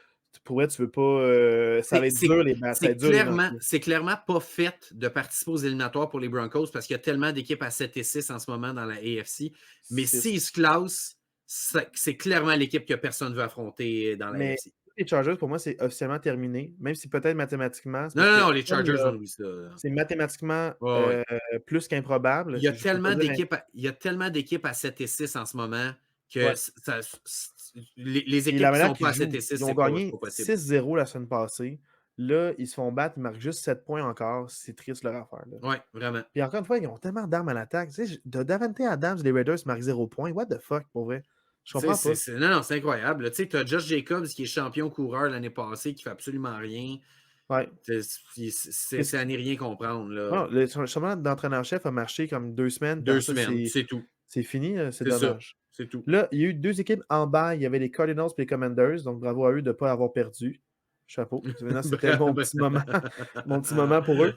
pour vrai, tu veux pas. Ça C'est va être c'est dur, les battre. Ça va être dur, les manquer. c'est clairement pas fait de participer aux éliminatoires pour les Broncos parce qu'il y a tellement d'équipes à 7-6 en ce moment dans la AFC. Mais s'ils 6. se classent, c'est clairement l'équipe que personne ne veut affronter dans la Mais AFC. les Chargers, pour moi, c'est officiellement terminé. Même si peut-être mathématiquement, c'est Non, parce non, que non, les comme Chargers, là, on oublie ça, là. c'est mathématiquement Ouais, ouais. plus qu'improbable, je peux pas dire. Il y a tellement d'équipes à 7 et 6 en ce moment que Ouais. les Puis équipes la qui ne manière sont pas qu'ils à 7 jouent, et 6, ils ont c'est gagné pas possible. 6-0 la semaine passée. Là, ils se font battre, ils marquent juste 7 points encore. C'est triste leur affaire. Là. Oui, vraiment. Puis encore une fois, ils ont tellement d'armes à l'attaque. Tu sais, de Davante Adams, les Raiders marquent 0 points. What the fuck, pour vrai? Je comprends pas. Non, non, c'est incroyable. Tu sais, tu as Josh Jacobs qui est champion coureur l'année passée, qui fait absolument rien. Ouais. C'est à n'y rien comprendre. Là. Non, le changement d'entraîneur-chef a marché comme 2 semaines, puis 2 après ça, semaines, c'est tout. c'est fini. C'est C'est ça. dommage. C'est tout. Là, il y a eu 2 équipes en bas. Il y avait les Cardinals et les Commanders. Donc, bravo à eux de ne pas avoir perdu. Chapeau. Maintenant, c'était mon Bravo. petit moment, mon petit moment pour eux.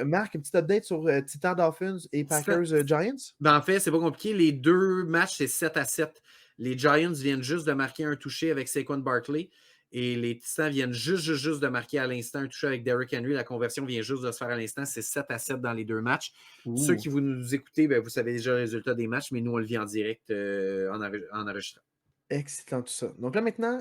Marc, une petite update sur Titan Dolphins et Packers Giants? Ben, en fait, c'est pas compliqué. Les deux matchs, c'est 7-7. Les Giants viennent juste de marquer un touché avec Saquon Barkley et les Titans viennent juste de marquer à l'instant un touché avec Derrick Henry. La conversion vient juste de se faire à l'instant. C'est 7-7 dans les deux matchs. Ceux Ouh. qui vous nous écoutez, ben, vous savez déjà le résultat des matchs, mais nous, on le vit en direct en enregistrant. Excitant tout ça. Donc là, maintenant,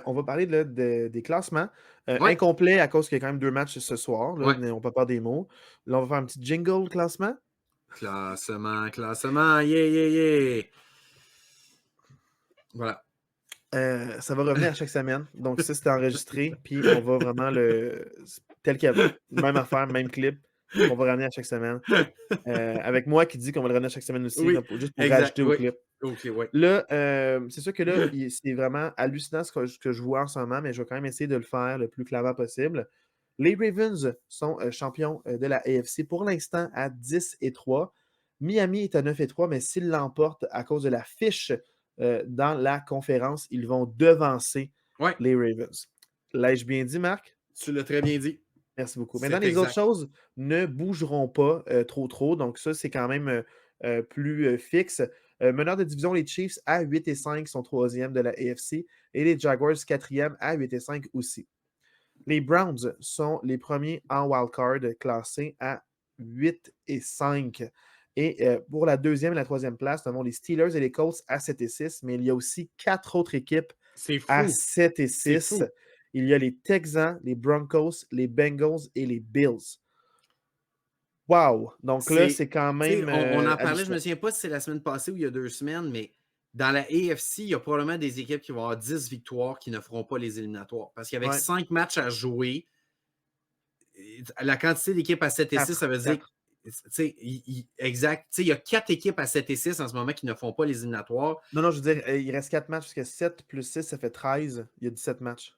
on va parler là, des classements. Oui, Incomplet à cause qu'il y a quand même 2 matchs ce soir. Là, oui. mais on peut pas des mots. Là, on va faire un petit jingle classement. Classement, yeah. Voilà. Ça va revenir à chaque semaine. Donc, ça, c'était enregistré. Puis, on va vraiment le. Tel quel. Même affaire, même clip. On va ramener à chaque semaine. Avec moi qui dit qu'on va le ramener à chaque semaine aussi, Oui, juste pour exact. rajouter au Oui. clip. OK, oui. Là, c'est sûr que là, c'est vraiment hallucinant ce que je vois en ce moment, mais je vais quand même essayer de le faire le plus clairement possible. Les Ravens sont champions de la AFC pour l'instant à 10-3. Miami est à 9-3, mais s'ils l'emportent à cause de la fiche dans la conférence, ils vont devancer Oui, les Ravens. L'ai-je bien dit, Marc? tu l'as très bien dit. Merci beaucoup. Maintenant, C'est les autres exact. choses ne bougeront pas trop. Donc, ça, c'est quand même plus fixe. Meneur de division, les Chiefs à 8-5 sont troisième de la AFC et les Jaguars quatrième à 8-5 aussi. Les Browns sont les premiers en wildcard classés à 8-5. Et pour la deuxième et la troisième place, nous avons les Steelers et les Colts à 7-6, mais il y a aussi 4 autres équipes C'est à fou. 7 et C'est 6. fou. Il y a les Texans, les Broncos, les Bengals et les Bills. Wow! Donc là, C'est, c'est quand tu sais, même on en parlait, je me hallucinant. souviens pas si c'est la semaine passée ou il y a 2 semaines, mais dans la AFC, il y a probablement des équipes qui vont avoir 10 victoires qui ne feront pas les éliminatoires. Parce qu'avec Ouais, 5 matchs à jouer, la quantité d'équipes à 7 et 6, 4. ça veut dire exact. Tu sais, il y a 4 équipes à 7 et 6 en ce moment qui ne font pas les éliminatoires. Non, non, je veux dire, il reste 4 matchs, parce que 7 plus 6, ça fait 13. Il y a 17 matchs.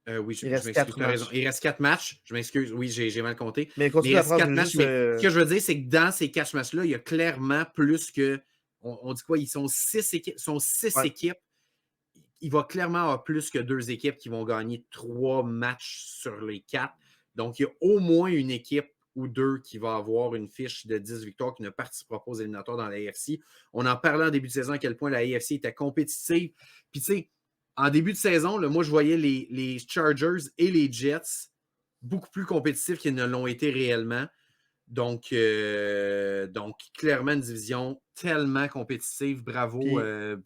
Oui, Il je reste m'excuse, 4 tu as raison. matchs. Il reste 4 matchs. Je m'excuse, oui, j'ai mal compté. Mais Mais continue il la reste phrase, je 4 veux matchs. juste. Mais ce que je veux dire, c'est que dans ces 4 matchs-là, il y a clairement plus que. On dit quoi? Ils sont 6 équipes. Ouais. Équipes. Il va clairement avoir plus que 2 équipes qui vont gagner 3 matchs sur les 4. Donc, il y a au moins une équipe ou 2 qui va avoir une fiche de 10 victoires qui ne participera pas aux éliminatoires dans la AFC. On en parlait en début de saison à quel point la AFC était compétitive. Puis, tu sais, en début de saison, là, moi, je voyais les Chargers et les Jets beaucoup plus compétitifs qu'ils ne l'ont été réellement. Donc, clairement, une division tellement compétitive. Bravo. Puis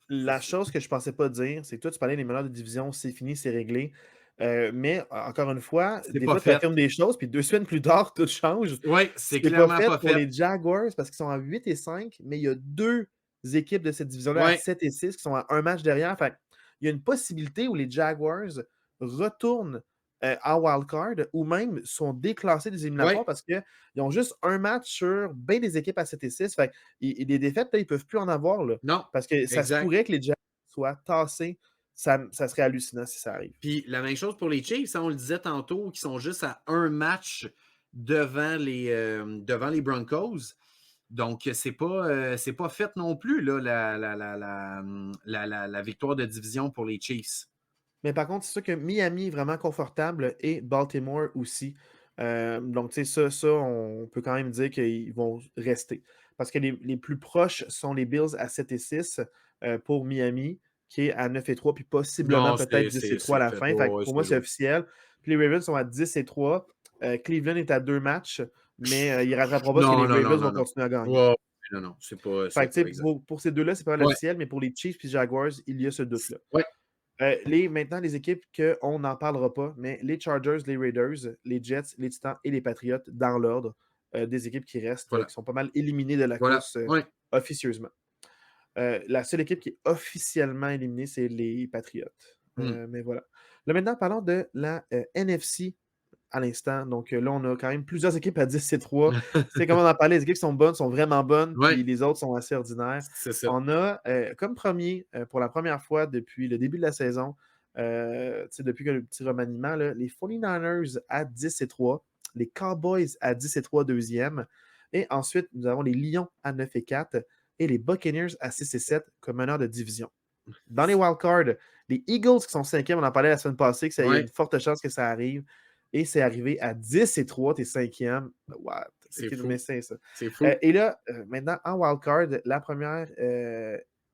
la chose que je pensais pas dire, c'est que toi, tu parlais des meneurs de division, c'est fini, c'est réglé. Mais encore une fois, C'est des pas fois, tu fait. affirmes des choses, puis 2 semaines plus tard, tout change. Oui, c'est C'est pas clairement fait pas pour fait. les Jaguars parce qu'ils sont à 8-5, mais il y a 2 équipes de cette division-là à Oui, 7-6 qui sont à un match derrière. Fait il y a une possibilité où les Jaguars retournent en wildcard ou même sont déclassés des oui. éliminatoires parce qu'ils ont juste un match sur bien des équipes à 7-6. Fait des défaites, là, ils ne peuvent plus en avoir. Là, Non, parce que ça se exact. pourrait que les Jaguars soient tassés. Ça serait hallucinant si ça arrive. Puis la même chose pour les Chiefs, hein, on le disait tantôt, qui sont juste à un match devant les Broncos. Donc, c'est pas fait non plus, là, la victoire de division pour les Chiefs. Mais par contre, c'est sûr que Miami est vraiment confortable et Baltimore aussi. Donc, tu sais, ça, on peut quand même dire qu'ils vont rester. Parce que les plus proches sont les Bills à 7-6 pour Miami, qui est à 9-3, puis possiblement Non, peut-être 10-3 à c'est la fait. fin. Ouais, Fait que ouais, pour moi, c'est c'est joué. officiel. Puis les Ravens sont à 10-3. Cleveland est à 2 matchs, mais ils ne rattraperont pas parce que les Non, non, non, Ravens non, vont non. continuer à gagner. Ouais, non, non, Fait c'est que, tu sais, pas exact. pour ces deux-là, c'est pas mal Ouais, officiel, mais pour les Chiefs et Jaguars, il y a ce doute-là. ouais, Maintenant, les équipes qu'on n'en parlera pas, mais les Chargers, les Raiders, les Jets, les Titans et les Patriots, dans l'ordre des équipes qui restent, voilà, qui sont pas mal éliminées de la voilà, course ouais. officieusement. La seule équipe qui est officiellement éliminée, c'est les Patriots. Hmm. Mais voilà. Là, maintenant, parlons de la NFC à l'instant. Donc là, on a quand même plusieurs équipes à 10-3. C'est comme on en parlait, les équipes qui sont bonnes, sont vraiment bonnes, Ouais, puis les autres sont assez ordinaires. c'est ça. On a comme premier, pour la première fois depuis le début de la saison, depuis que le petit remaniement, là, les 49ers à 10-3, les Cowboys à 10-3 deuxième, et ensuite, nous avons les Lions à 9-4 et les Buccaneers à 6-7 comme meneurs de division. Dans les wildcards, les Eagles qui sont cinquièmes, on en parlait la semaine passée, qu'il y a une Ouais, forte chance que ça arrive. Et c'est arrivé à 10-3, t'es cinquième. What? c'est Mais fou. c'est ça. C'est fou. Et là, maintenant, en wildcard,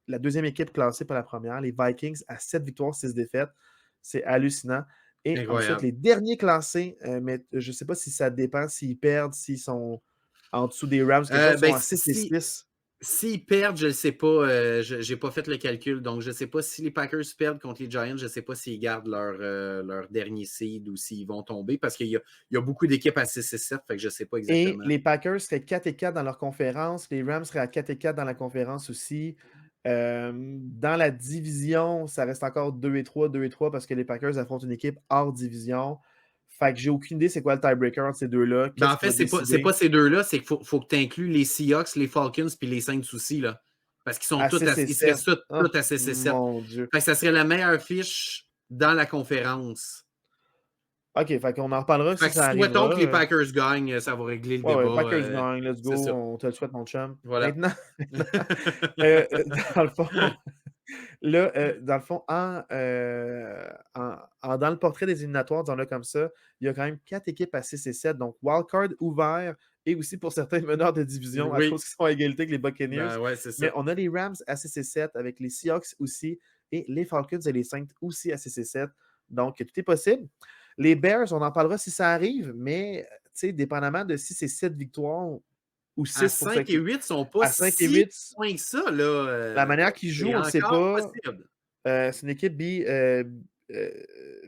la deuxième équipe classée par la première, les Vikings, à 7 victoires, 6 défaites. C'est hallucinant. Et ensuite, Incroyable. les derniers classés, mais je ne sais pas si ça dépend, s'ils perdent, s'ils sont en dessous des Rams, quelque chose, Ben, sont à 6 et 6. s'ils perdent, je ne sais pas. Je n'ai pas fait le calcul. Donc, je ne sais pas si les Packers perdent contre les Giants. Je ne sais pas s'ils gardent leur dernier seed ou s'ils vont tomber parce qu'il y a beaucoup d'équipes à 6 et 7. Fait que je ne sais pas Et exactement. les Packers seraient 4-4 dans leur conférence. Les Rams seraient à 4-4 dans la conférence aussi. Dans la division, ça reste encore 2-3, 2-3 parce que les Packers affrontent une équipe hors division. Fait que j'ai aucune idée c'est quoi le tiebreaker entre ces deux-là. Ben, Qu'est-ce en qui fait, va c'est décider pas ces deux-là. C'est qu'il faut que tu inclues les Seahawks, les Falcons puis les Saints aussi. Là, parce qu'ils sont à 6 et ils seraient 7? tous, Oh, à 6 et 7. mon Dieu. Fait que ça serait la meilleure fiche dans la conférence. OK, fait qu'on en reparlera si Fait que ça souhaitons que les arrivera. Packers gagnent. Ça va régler le Ouais, ouais, débat. Packers gagne, let's C'est go, ça. on te le souhaite, mon chum. Voilà. Maintenant, dans le fond, là, dans le fond, dans le portrait des éliminatoires, disons-le comme ça, il y a quand même 4 équipes à 6 et 7, donc wildcard ouvert et aussi pour certains meneurs de division à Oui. cause qu'ils sont à égalité avec les Buccaneers. Ben ouais, c'est ça. Mais on a les Rams à 6 et 7 avec les Seahawks aussi et les Falcons et les Saints aussi à 6 et 7. Donc, tout est possible. Les Bears, on en parlera si ça arrive, mais dépendamment de si c'est 7 victoires ou À 6 pour ceux 5 et qui. 8, ils sont pas À 5 et si 8, loin que ça, là. la manière qu'ils jouent, C'est on ne le sait encore pas. possible. C'est une équipe euh,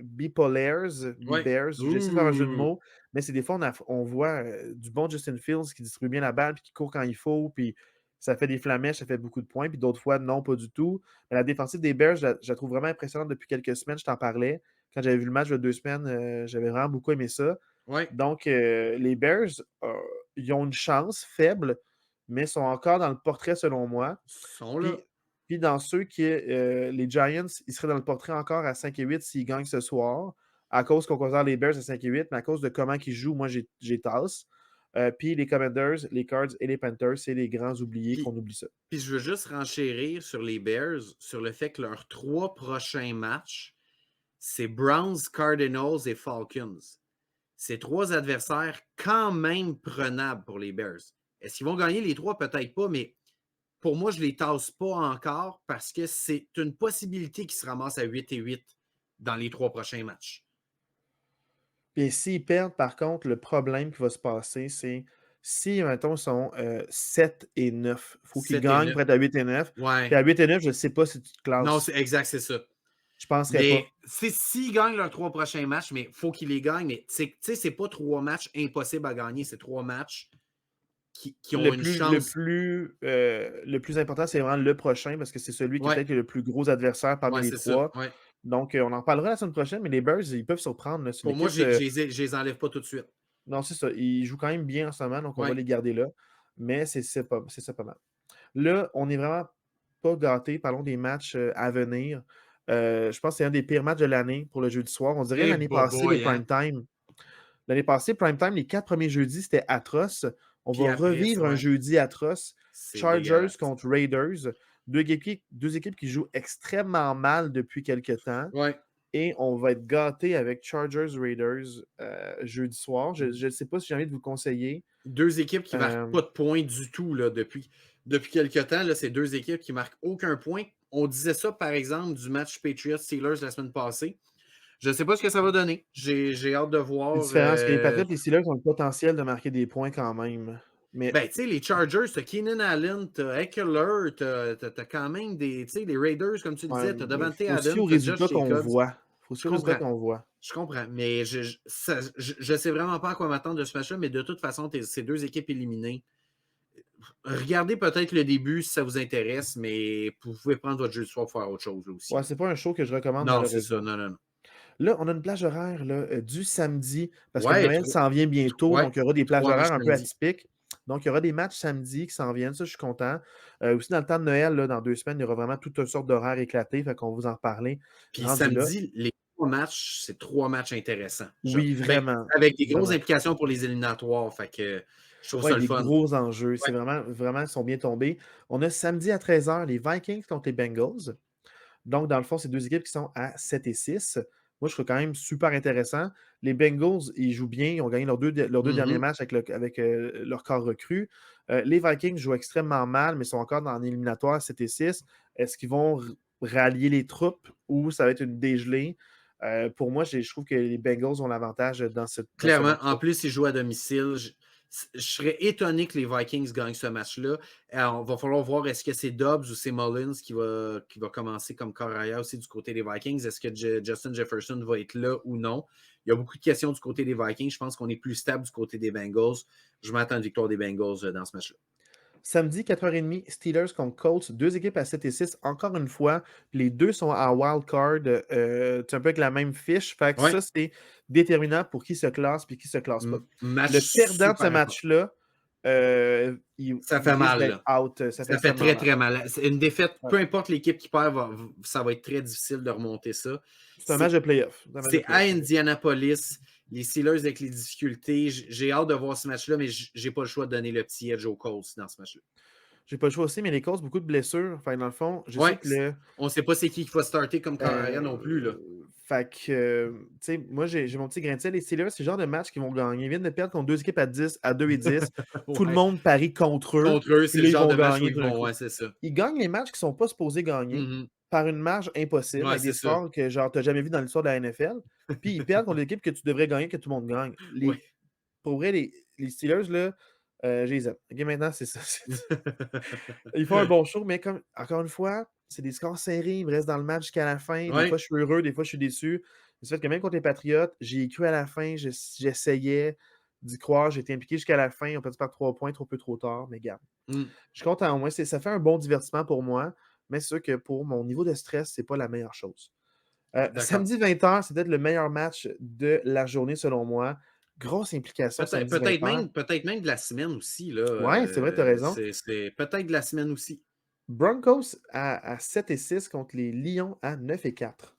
bipolaires, Ouais. bi-bears. J'essaie de faire un jeu de Ouh. mots, mais c'est des fois, on voit du bon Justin Fields qui distribue bien la balle, puis qui court quand il faut, puis ça fait des flamèches, ça fait beaucoup de points, puis d'autres fois, non, pas du tout. Mais la défensive des Bears, je la trouve vraiment impressionnante depuis quelques semaines. Je t'en parlais. Quand j'avais vu le match il y a 2 semaines, j'avais vraiment beaucoup aimé ça. Ouais. Donc, les Bears, ils ont une chance faible, mais sont encore dans le portrait selon moi. Ils sont là. Puis, dans ceux qui, les Giants, ils seraient dans le portrait encore à 5 et 8 s'ils gagnent ce soir, à cause qu'on considère les Bears à 5 et 8, mais à cause de comment ils jouent, moi, j'ai tasse. Puis les Commanders, les Cards et les Panthers, c'est les grands oubliés Puis, qu'on oublie ça. puis je veux juste renchérir sur les Bears, sur le fait que leurs 3 prochains matchs, c'est Browns, Cardinals et Falcons. C'est 3 adversaires quand même prenables pour les Bears. Est-ce qu'ils vont gagner les 3? Peut-être pas, mais pour moi, je ne les tasse pas encore parce que c'est une possibilité qu'ils se ramassent à 8 et 8 dans les 3 prochains matchs. Puis s'ils perdent, par contre, le problème qui va se passer, c'est si, mettons, ils sont 7 et 9, il faut qu'ils 7 et gagnent 9. pour être à 8 et 9. Puis Ouais. à 8 et 9, je ne sais pas si tu te Non, classes. c'est exact, c'est ça. Je ne penserais Mais pas. s'ils gagnent leurs 3 prochains matchs, mais il faut qu'ils les gagnent. Mais tu sais, c'est pas 3 matchs impossibles à gagner. C'est 3 matchs qui ont une chance. Le plus important, c'est vraiment le prochain parce que c'est celui qui est Ouais, peut-être le plus gros adversaire parmi ouais, les c'est ça. trois. Ouais. Donc, on en reparlera la semaine prochaine, mais les Bears, ils peuvent surprendre, là. C'est une Pour moi, équipe. je les enlève pas tout de suite. Non, c'est ça. Ils jouent quand même bien en ce moment, donc on va Ouais. les garder là. Mais c'est ça pas mal. Là, on n'est vraiment pas gâtés. Parlons des matchs à venir. Je pense que c'est un des pires matchs de l'année pour le jeudi soir. On dirait Eh, l'année passée, les boy, hein. prime time. L'année passée, prime time, les 4 premiers jeudis, c'était atroce. On Puis va après, revivre un ouais, jeudi atroce. c'est Chargers dégueulasse. contre Raiders. Deux équipes qui jouent extrêmement mal depuis quelques temps. Ouais. Et on va être gâtés avec Chargers Raiders jeudi soir. Je ne sais pas si j'ai envie de vous conseiller. 2 équipes qui ne marquent Euh, pas de points du tout là, depuis quelque temps. Là, c'est 2 équipes qui ne marquent aucun point. On disait ça, par exemple, du match Patriots-Steelers la semaine passée. Je ne sais pas ce que ça va donner. J'ai hâte de C'est voir. différent parce que les Patriots et les Steelers ont le potentiel de marquer des points quand même. Mais Ben, tu sais, les Chargers, tu as Keenan Allen, tu as Eckler, tu as quand même des. Tu sais, les Raiders, comme tu ouais, disais, tu as Davante faut aussi Adams, aux tu as Josh résultats qu'on Jacobs. voit. Faut Je aussi aux résultats comprends. qu'on voit. Je comprends. Mais je sais vraiment pas à quoi m'attendre de ce match-là, mais de toute façon, ces deux équipes éliminées. Regardez peut-être le début si ça vous intéresse, mais vous pouvez prendre votre jeu de soir pour faire autre chose là, aussi. Ouais, c'est pas un show que je recommande Non, c'est ça. malheureusement. Non, non, non. Là, on a une plage horaire là, du samedi, parce que Ouais, Noël s'en vient bientôt, ouais, donc il y aura des plages 3 matchs horaires un peu samedi. atypiques. Donc, il y aura des matchs samedi qui s'en viennent, ça, je suis content. Aussi, dans le temps de Noël, là, dans 2 semaines, il y aura vraiment toutes sortes d'horaires éclatés, fait qu'on va vous en reparler Puis rendu là. samedi, les 3 matchs, c'est 3 matchs intéressants. Oui, Ben, vraiment, avec des grosses vraiment. implications pour les éliminatoires. Fait que je trouve Ouais, ça le des fun. gros enjeux. Ouais. C'est vraiment, vraiment, ils sont bien tombés. On a samedi à 13h les Vikings contre les Bengals. Donc, dans le fond, c'est 2 équipes qui sont à 7-6. Moi, je trouve quand même super intéressant. Les Bengals, ils jouent bien. Ils ont gagné leurs deux derniers Mhm. matchs avec leur corps recru. Les Vikings jouent extrêmement mal, mais sont encore dans l'éliminatoire 7-6. Est-ce qu'ils vont rallier les troupes ou ça va être une dégelée? Pour moi, je trouve que les Bengals ont l'avantage dans ce Clairement, match-là. en plus, ils jouent à domicile. Je serais étonné que les Vikings gagnent ce match-là. Alors, il va falloir voir est-ce que c'est Dobbs ou c'est Mullins qui va commencer comme corps arrière aussi du côté des Vikings. Est-ce que Justin Jefferson va être là ou non? Il y a beaucoup de questions du côté des Vikings. Je pense qu'on est plus stable du côté des Bengals. Je m'attends à une victoire des Bengals dans ce match-là. Samedi, 4h30, Steelers contre Colts. 2 équipes à 7-6. Encore une fois, les deux sont à wild card. C'est un peu avec la même fiche. Fait que Oui, ça, c'est déterminant pour qui se classe et qui se classe pas. Le match perdant de ce super important. match-là, Ça il fait risque mal, d'être là. out. Ça fait Ça fait extrêmement très, mal. très mal. C'est une défaite, Ouais. peu importe l'équipe qui perd, ça va être très difficile de remonter ça. C'est un match C'est de playoff. C'est un match de c'est à playoff. Indianapolis. Les Steelers avec les difficultés. J'ai hâte de voir ce match-là, mais j'ai pas le choix de donner le petit edge aux Colts dans ce match-là. J'ai pas le choix aussi, mais les Colts, beaucoup de blessures. Fait que dans le fond, je sais Ouais, que le. on sait pas c'est qui va starter comme corps arrière non plus, là. Fait que, tu sais, moi, j'ai mon petit grain de sel. Les Steelers, c'est le genre de match qu'ils vont gagner. Ils viennent de perdre contre 2 équipes à 2-10. Tout le Ouais. monde parie contre eux. Contre eux, Puis c'est le là, ils genre vont de match où gagner ils tout d'un vont, coup. ouais, c'est ça. Ils gagnent les matchs qui sont pas supposés gagner Mhm. par une marge impossible, Ouais, avec des c'est ça. scores que genre t'as jamais vu dans l'histoire de la NFL. Puis ils perdent contre l'équipe que tu devrais gagner, que tout le monde gagne. Ouais. Pour vrai, les Steelers, là, je les aime. OK, maintenant, c'est ça. Ils font un bon show, mais comme encore une fois, c'est des scores serrés. Ils me restent dans le match jusqu'à la fin. Des Ouais. fois, je suis heureux, des fois, je suis déçu. C'est fait que même contre les Patriots, j'ai cru à la fin. J'essayais d'y croire. J'ai été impliqué jusqu'à la fin. On peut par 3 points, trop peu, trop tard. Mais garde. Mm. Je suis content au moins. Ça fait un bon divertissement pour moi. Mais c'est sûr que pour mon niveau de stress, c'est pas la meilleure chose. D'accord. Samedi 20h, c'est peut-être le meilleur match de la journée selon moi. Grosse implication Peut-être samedi peut-être 20h. même, peut-être même de la semaine aussi, là. Ouais, c'est vrai, tu as raison. C'est peut-être de la semaine aussi. Broncos à 7-6 contre les Lions à 9-4.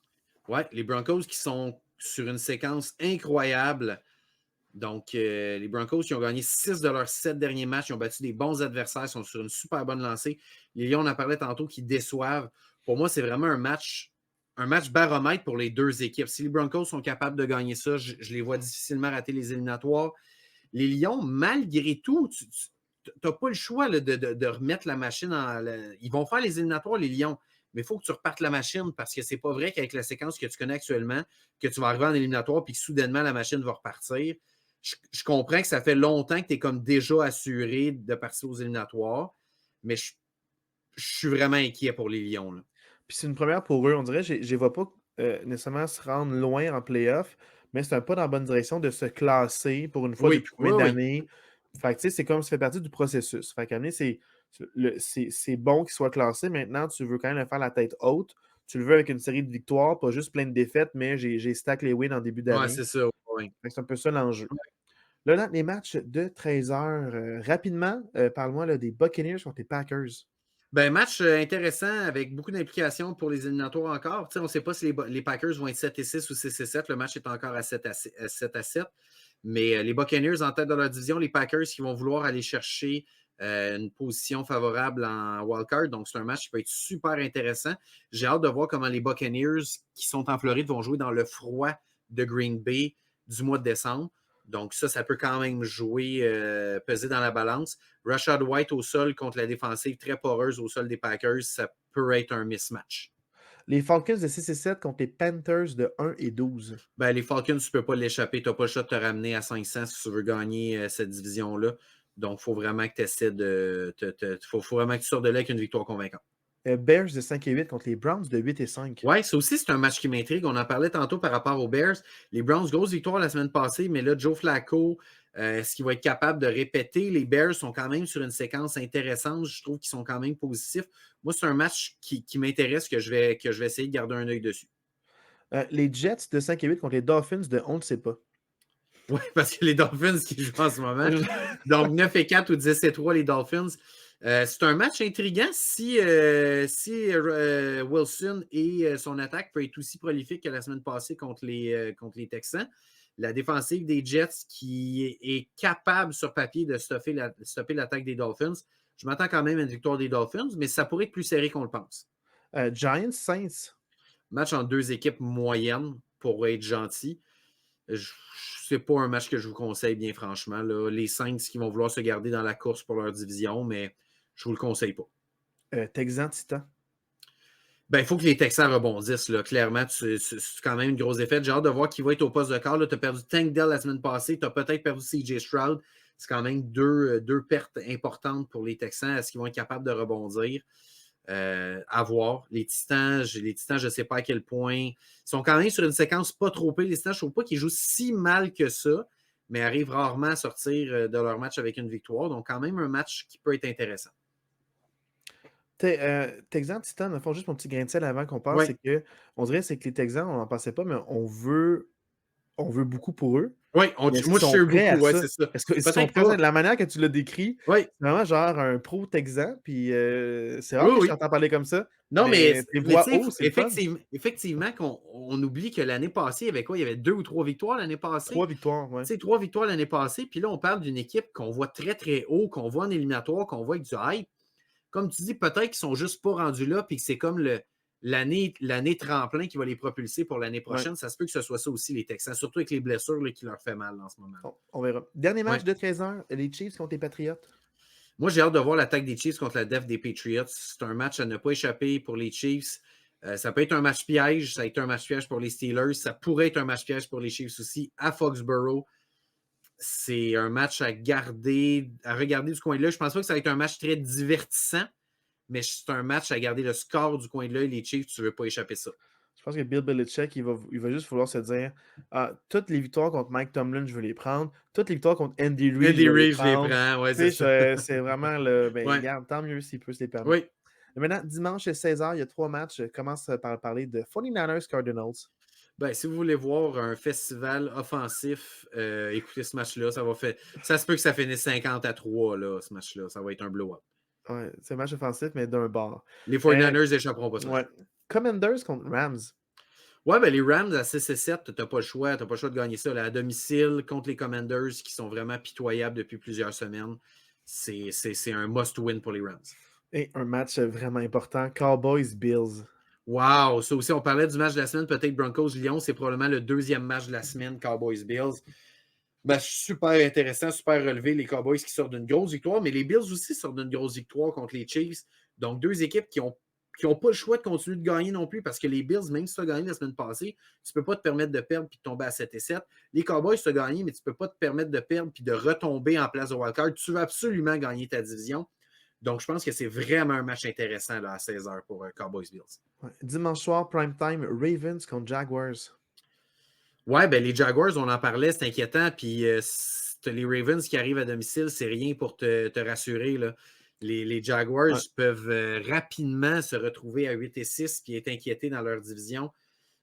Ouais, les Broncos qui sont sur une séquence incroyable. Donc, les Broncos qui ont gagné 6 de leurs 7 derniers matchs, ils ont battu des bons adversaires, sont sur une super bonne lancée. Les Lions, on en parlait tantôt, qui déçoivent. Pour moi, c'est vraiment un match baromètre pour les deux équipes. Si les Broncos sont capables de gagner ça, je les vois difficilement rater les éliminatoires. Les Lions, malgré tout, tu n'as pas le choix là, de remettre la machine Ils vont faire les éliminatoires, les Lions, mais il faut que tu repartes la machine parce que c'est pas vrai qu'avec la séquence que tu connais actuellement, que tu vas arriver en éliminatoire et que soudainement la machine va repartir. Je comprends que ça fait longtemps que tu es comme déjà assuré de partir aux éliminatoires, mais je suis vraiment inquiet pour les Lions, là. Puis c'est une première pour eux. On dirait, je ne les vois pas nécessairement se rendre loin en playoff, mais c'est un pas dans la bonne direction de se classer pour une fois Oui, depuis oui, combien oui. d'années. Fait que tu sais, c'est comme ça fait partie du processus. Fait qu'à c'est bon qu'il soit classé. Maintenant, tu veux quand même le faire la tête haute. Tu le veux avec une série de victoires, pas juste plein de défaites, mais j'ai stack les wins en début Ouais, d'année. c'est ça. Oui. Fait que c'est un peu ça l'enjeu. Là, dans les matchs de 13h, rapidement, parle-moi là, des Buccaneers contre les Packers. Ben, match intéressant avec beaucoup d'implications pour les éliminatoires encore. Tu sais, on ne sait pas si les Packers vont être 7-6 ou 6-7. Le match est encore à 7-7. Mais les Buccaneers en tête de leur division, les Packers qui vont vouloir aller chercher une position favorable en wildcard. Donc, c'est un match qui peut être super intéressant. J'ai hâte de voir comment les Buccaneers qui sont en Floride vont jouer dans le froid de Green Bay du mois de décembre. Donc ça peut quand même jouer, peser dans la balance. Rashad White au sol contre la défensive très poreuse au sol des Packers, ça peut être un mismatch. Les Falcons de 6-7 contre les Panthers de 1-12. Ben, les Falcons, tu ne peux pas l'échapper. Tu n'as pas le choix de te ramener à 500 si tu veux gagner cette division-là. Donc, il faut vraiment que tu essaies de. Faut vraiment que tu sortes de là avec une victoire convaincante. Bears de 5-8 contre les Browns de 8-5. Oui, ça aussi, c'est un match qui m'intrigue. On en parlait tantôt par rapport aux Bears. Les Browns, grosse victoire la semaine passée, mais là, Joe Flacco, est-ce qu'il va être capable de répéter? Les Bears sont quand même sur une séquence intéressante. Je trouve qu'ils sont quand même positifs. Moi, c'est un match qui m'intéresse, que je vais essayer de garder un œil dessus. Les Jets de 5-8 contre les Dolphins de on ne sait pas. Oui, parce que les Dolphins qui jouent en ce moment. Donc, 9-4 ou 10-3, les Dolphins. C'est un match intriguant si Wilson et son attaque peut être aussi prolifique que la semaine passée contre les Texans. La défensive des Jets qui est capable sur papier de stopper l'attaque des Dolphins. Je m'attends quand même à une victoire des Dolphins, mais ça pourrait être plus serré qu'on le pense. Giants, Saints. Match entre deux équipes moyennes, pour être gentil. C'est pas un match que je vous conseille, bien franchement. Là. Les Saints qui vont vouloir se garder dans la course pour leur division, mais je vous le conseille pas. Texans, Titans. Ben, il faut que les Texans rebondissent. Là. Clairement, c'est quand même une grosse défaite. J'ai hâte de voir qui va être au poste de quart. Tu as perdu Tank Dell la semaine passée. Tu as peut-être perdu CJ Stroud. C'est quand même deux pertes importantes pour les Texans. Est-ce qu'ils vont être capables de rebondir? À voir. Les Titans, je ne sais pas à quel point. Ils sont quand même sur une séquence pas trop pire. Les Titans, je ne trouve pas qu'ils jouent si mal que ça, mais arrivent rarement à sortir de leur match avec une victoire. Donc, quand même, un match qui peut être intéressant. Texans, Titans, font juste mon petit grain de sel avant qu'on passe, Ouais. c'est que on dirait c'est que les Texans, on n'en pensait pas, mais on veut beaucoup pour eux. Oui, moi Est-ce je qu'ils sont suis prêts à beaucoup, ouais, ça? c'est ça. Est-ce qu'ils sont Peut-être prêts à ça? pas. La manière que tu l'as décrit, Oui, c'est vraiment genre un pro-Texan, puis c'est rare oui, que je oui. t'entends parler comme ça, Non, mais tes tu voix sais, haut, c'est le fun. effectivement, on oublie que l'année passée, il y avait quoi? Il y avait 2 ou 3 victoires l'année 3 passée. victoires, ouais. Tu sais, 3 victoires l'année passée, puis là, on parle d'une équipe qu'on voit très, très haut, qu'on voit en éliminatoire, qu'on voit avec du hype. Comme tu dis, peut-être qu'ils sont juste pas rendus là, puis que c'est comme l'année tremplin qui va les propulser pour l'année Ouais. prochaine. Ça se peut que ce soit ça aussi, les Texans, surtout avec les blessures là, qui leur fait mal en ce moment. On verra. Dernier match Ouais. de 13h, les Chiefs contre les Patriots. Moi, j'ai hâte de voir l'attaque des Chiefs contre la def des Patriots. C'est un match à ne pas échapper pour les Chiefs. Ça peut être un match piège. Ça a été un match piège pour les Steelers. Ça pourrait être un match piège pour les Chiefs aussi à Foxborough. C'est un match à regarder du coin de l'œil. Je pense pas que ça va être un match très divertissant, mais c'est un match à garder le score du coin de l'œil. Les Chiefs, tu ne veux pas échapper ça. Je pense que Bill Belichick, il va juste vouloir se dire toutes les victoires contre Mike Tomlin, je veux les prendre. Toutes les victoires contre Andy Reid, Andy je veux les Reid, je les prendre. prends. Ouais, c'est ça. C'est vraiment le. Ben, Ouais. regarde, tant mieux s'il peut se les permettre. Oui. Maintenant, dimanche à 16h, il y a 3 matchs. Je commence par parler de 49ers Cardinals. Ben, si vous voulez voir un festival offensif, écoutez ce match-là. Ça se peut que ça finisse 50-3, là, ce match-là. Ça va être un blow-up. Ouais, c'est un match offensif, mais d'un bord. Les 49ers n'échapperont pas ça. Ouais. Commanders contre Rams. Ouais, ben les Rams à 6-7, tu n'as pas le choix. Tu n'as pas le choix de gagner ça là, à domicile contre les Commanders qui sont vraiment pitoyables depuis plusieurs semaines. C'est un must-win pour les Rams. Et un match vraiment important, Cowboys-Bills. Wow! Ça aussi, on parlait du match de la semaine, peut-être Broncos-Lyon. C'est probablement le deuxième match de la semaine, Cowboys-Bills. Ben, super intéressant, super relevé. Les Cowboys qui sortent d'une grosse victoire, mais les Bills aussi sortent d'une grosse victoire contre les Chiefs. Donc, deux équipes qui n'ont pas le choix de continuer de gagner non plus parce que les Bills, même si tu as gagné la semaine passée, tu ne peux pas te permettre de perdre et de tomber à 7-7. Les Cowboys, tu as gagné, mais tu ne peux pas te permettre de perdre et de retomber en place de wildcard. Tu veux absolument gagner ta division. Donc, je pense que c'est vraiment un match intéressant là, à 16h pour Cowboys-Bills. Ouais. Dimanche soir, prime time, Ravens contre Jaguars. Ouais, ben les Jaguars, on en parlait, c'est inquiétant. Puis les Ravens qui arrivent à domicile, c'est rien pour te rassurer. Là. Les Jaguars peuvent rapidement se retrouver à 8-6 et être inquiétés dans leur division.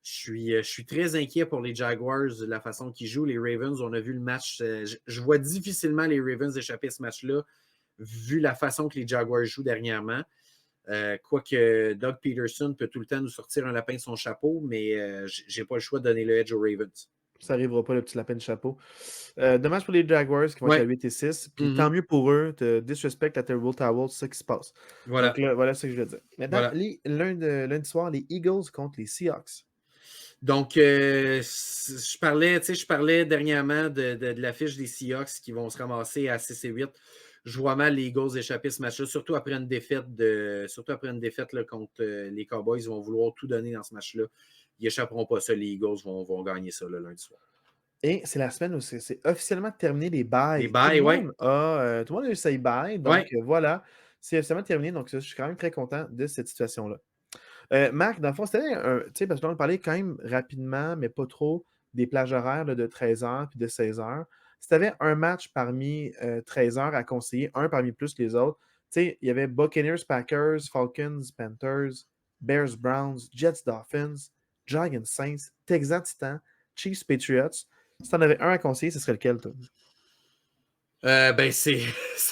Je suis très inquiet pour les Jaguars de la façon qu'ils jouent. Les Ravens, on a vu le match. Je vois difficilement les Ravens échapper à ce match-là, vu la façon que les Jaguars jouent dernièrement. Quoique Doug Peterson peut tout le temps nous sortir un lapin de son chapeau, mais je n'ai pas le choix de donner le edge aux Ravens. Ça n'arrivera pas, le petit lapin de chapeau. Dommage pour les Jaguars qui vont être à 8-6. Puis tant mieux pour eux, de disrespect à Terrible Towel, c'est ça qui se passe. Voilà. Donc là, voilà ce que je veux dire. Maintenant, lundi soir, les Eagles contre les Seahawks. Donc, je parlais dernièrement de l'affiche des Seahawks qui vont se ramasser à 6 et 8. Je vois mal les Eagles échapper ce match-là, surtout après une défaite, là, contre les Cowboys. Ils vont vouloir tout donner dans ce match-là. Ils n'échapperont pas ça. Les Eagles vont gagner ça le lundi soir. Et c'est la semaine où c'est officiellement terminé les Les bails. bails, oui. Tout le monde a eu ses bails. Donc, Ouais. voilà. C'est officiellement terminé. Donc, je suis quand même très content de cette situation-là. Marc, dans le fond, c'était tu sais, parce que là, on parlait quand même rapidement, mais pas trop, des plages horaires là, de 13h puis de 16h. Si tu avais un match parmi 13h à conseiller, un parmi plus que les autres, tu sais, il y avait Buccaneers, Packers, Falcons, Panthers, Bears, Browns, Jets, Dolphins, Giants, Saints, Texans, Titans, Chiefs, Patriots. Si tu en avais un à conseiller, ce serait lequel, toi? Ben c'est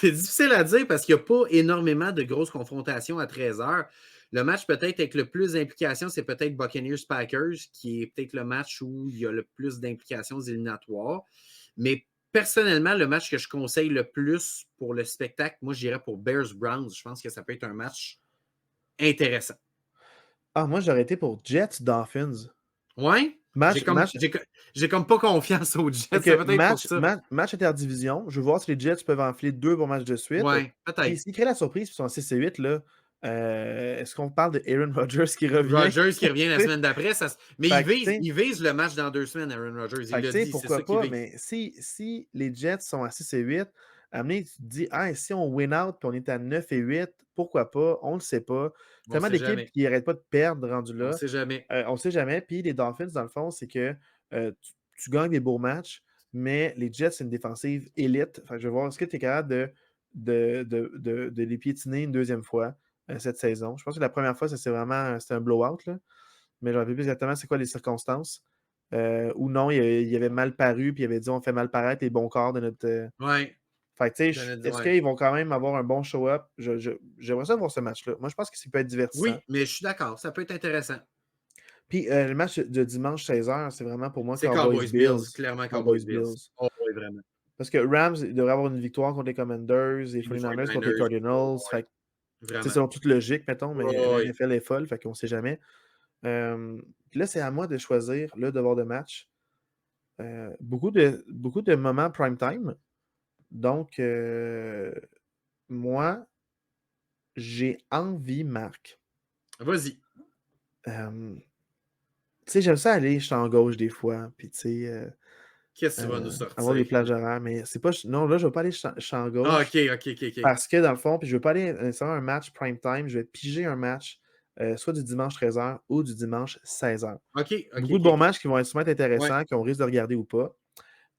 difficile à dire parce qu'il n'y a pas énormément de grosses confrontations à 13h. Le match peut-être avec le plus d'implications, c'est peut-être Buccaneers-Packers, qui est peut-être le match où il y a le plus d'implications éliminatoires. Mais personnellement, le match que je conseille le plus pour le spectacle, moi, j'irais pour Bears-Browns. Je pense que ça peut être un match intéressant. Ah, moi, j'aurais été pour Jets, Dolphins. Ouais? J'ai Match, comme, match, j'ai, j'ai comme pas confiance aux Jets. Fait C'est que peut-être pour ça. match interdivision. Je veux voir si les Jets peuvent enfiler 2 bons matchs de suite. Ouais, Puis peut-être. s'ils créent la surprise, ils sont en 6 et 8, là, est-ce qu'on parle de Aaron Rodgers qui revient? Rodgers qui revient la semaine d'après. Mais Fait que, tu sais, il vise le match dans 2 semaines, Aaron Rodgers. Il fait que, l'a tu sais, dit, c'est ça pourquoi qu'il pas, vise. mais si les Jets sont à 6 et 8, à un moment donné, tu te dis, ah, si on win out puis on est à 9 et 8, pourquoi pas? On ne le sait pas. On ne Tellement sait d'équipes jamais. qui n'arrêtent pas de perdre rendu On ne là. sait jamais. On ne sait jamais. Puis les Dolphins, dans le fond, c'est que tu gagnes des beaux matchs, mais les Jets, c'est une défensive élite. Enfin, je vais voir, est-ce que tu es capable de les piétiner une deuxième fois cette saison? Je pense que la première fois, c'était un blowout, là. Mais je ne me rappelle plus exactement c'est quoi les circonstances. Ou non, il avait mal paru, puis il avait dit on fait mal paraître les bons corps de notre. Ouais. Fait que, tu sais, est-ce Ouais. qu'ils vont quand même avoir un bon show-up? J'aimerais ça voir ce match-là. Moi, je pense que ça peut être divertissant. Oui, mais je suis d'accord. Ça peut être intéressant. Puis le match de dimanche 16h, c'est vraiment pour moi C'est Cowboys Bills. Cowboys-Bills. Clairement Cowboys Bills. Cowboys-Bills. Oh, oui, vraiment. Parce que Rams devrait avoir une victoire contre les Commanders, les Et les 49ers contre les 49ers. Oh, Cardinals. oui, Fait que, c'est vraiment. selon toute logique, mettons, mais Oh, la oui. NFL est folle, fait qu'on ne sait jamais. Puis là, c'est à moi de choisir le devoir de match. Beaucoup de moments prime time. Donc, moi, j'ai envie, Marc. Vas-y. Tu sais, j'aime ça aller champ gauche des fois, puis tu sais, Qu'est-ce que tu vas nous avoir des sortir? plages horaires, mais c'est pas. Non, là, je vais pas aller champ Ah, gauche OK. parce que dans le fond, puis je veux pas aller nécessairement un match prime time, je vais piger un match soit du dimanche 13h ou du dimanche 16h. Beaucoup de bons OK. matchs qui vont être sûrement Ouais. intéressants, qu'on risque de regarder ou pas.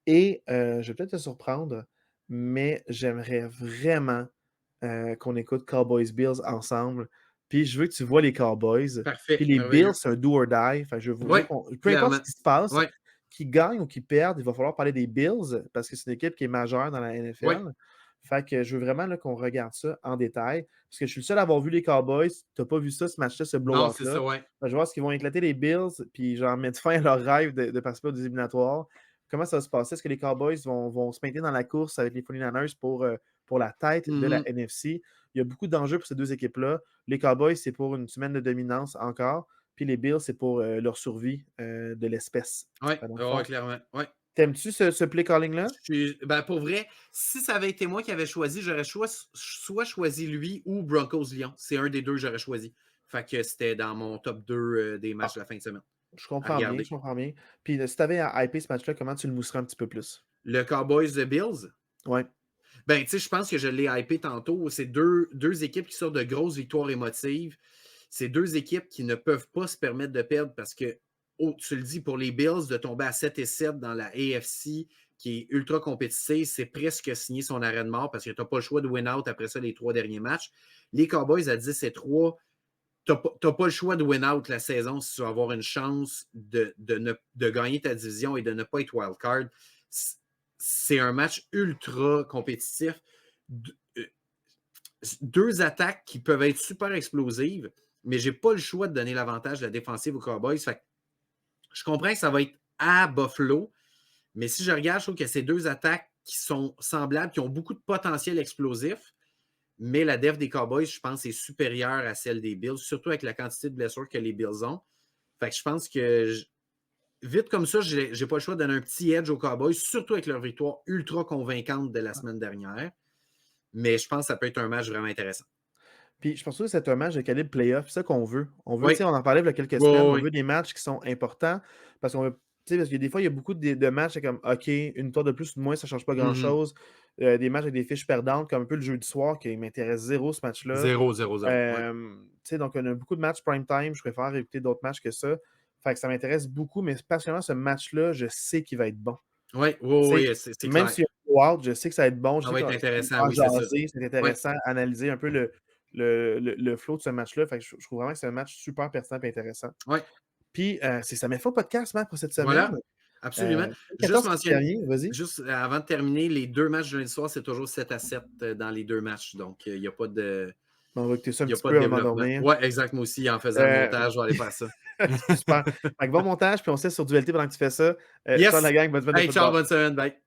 Et je vais peut-être te surprendre, mais j'aimerais vraiment qu'on écoute Cowboys Bills ensemble. Puis je veux que tu vois les Cowboys. Puis Parfait. les Bills, Merveilleux. c'est un do or die. Enfin, je veux Oui, peu importe ce clairement. qui se passe, Oui, qu'ils gagnent ou qu'ils perdent, il va falloir parler des Bills parce que c'est une équipe qui est majeure dans la oui. NFL. Fait que je veux vraiment là, qu'on regarde ça en détail. Parce que je suis le seul à avoir vu les Cowboys. Tu n'as pas vu ça, ce match-là, ce Non, c'est ça, blowout-là. oui. Je vais voir ce qu'ils vont éclater les Bills, puis genre mettre fin à leur rêve de participer aux éliminatoires. Comment ça va se passer? Est-ce que les Cowboys vont se maintenir dans la course avec les 49ers pour la tête de la Mhm. NFC? Il y a beaucoup d'enjeux pour ces deux équipes-là. Les Cowboys, c'est pour une semaine de dominance encore. Puis les Bills, c'est pour leur survie de l'espèce. Oui, Dans le ouais, fond, clairement. Ouais. t'aimes-tu ce play calling-là? Ben, pour vrai, si ça avait été moi qui avais choisi, j'aurais soit choisi lui ou Broncos Lyon. C'est un des deux que j'aurais choisi. Fait que c'était dans mon top 2 des matchs Ah, de la fin de semaine je à comprends bien, regarder. je comprends bien. Puis si t'avais à hyper ce match-là, comment tu le mousserais un petit peu plus? Le Cowboys de Bills, Ouais. ben, tu sais, je pense que je l'ai hypé tantôt. C'est deux équipes qui sortent de grosses victoires émotives. C'est deux équipes qui ne peuvent pas se permettre de perdre parce que, tu le dis, pour les Bills, de tomber à 7 et 7 dans la AFC, qui est ultra compétitive, c'est presque signer son arrêt de mort parce que tu n'as pas le choix de win-out après ça les 3 derniers matchs. Les Cowboys à 10 et 3, tu n'as pas le choix de win-out la saison si tu veux avoir une chance de gagner ta division et de ne pas être wildcard. C'est un match ultra compétitif. Deux attaques qui peuvent être super explosives, mais je n'ai pas le choix de donner l'avantage de la défensive aux Cowboys. Fait que je comprends que ça va être à Buffalo, mais si je regarde, je trouve que c'est deux attaques qui sont semblables, qui ont beaucoup de potentiel explosif, mais la def des Cowboys, je pense, est supérieure à celle des Bills, surtout avec la quantité de blessures que les Bills ont. Fait que je pense que vite comme ça, j'ai pas le choix de donner un petit edge aux Cowboys, surtout avec leur victoire ultra convaincante de la semaine dernière. Mais je pense que ça peut être un match vraiment intéressant. Puis je pense que c'est un match de calibre playoff, c'est ça qu'on veut. On veut, tu Oui, sais, on en parlait il y a quelques oui, semaines, oui, on oui. veut des matchs qui sont importants parce qu'on veut, tu sais, parce que des fois, il y a beaucoup de matchs, c'est comme, OK, une victoire de plus ou de moins, ça ne change pas Mhm. grand-chose. Des matchs avec des fiches perdantes, comme un peu le jeudi soir, qui m'intéresse zéro ce match-là. 0-0-0. Ouais. Tu sais, donc on a beaucoup de matchs prime time, je préfère écouter d'autres matchs que ça. Fait que ça m'intéresse beaucoup, mais particulièrement ce match-là, je sais qu'il va être bon. Oui, Tu sais, oui, oui, c'est même clair. s'il y a un blowout, je sais que ça va être bon. Je Ça sais va qu'on être va intéressant, en oui, c'est ça. jaser, c'est Oui, intéressant, analyser un peu le flow de ce match-là. Fait que je trouve vraiment que c'est un match super pertinent et intéressant. oui. Puis, c'est ça met fin au podcast, man, pour cette semaine. Voilà, absolument. Juste 14 mentionner, dernier, vas-y. juste avant de terminer, les 2 matchs de lundi soir, c'est toujours 7-7 dans les 2 matchs. Donc, il n'y a pas de. On va écouter ça un Il n'y a petit pas de peu avant de développement. dormir. Oui, exact. Moi aussi, en faisant le Euh, montage, je vais aller faire ça. super. Fait que bon montage, puis on se laisse sur Dualité pendant que tu fais ça. Ciao Yes! la gang, bonne semaine de Hey, ciao, football. bonne semaine. Bye.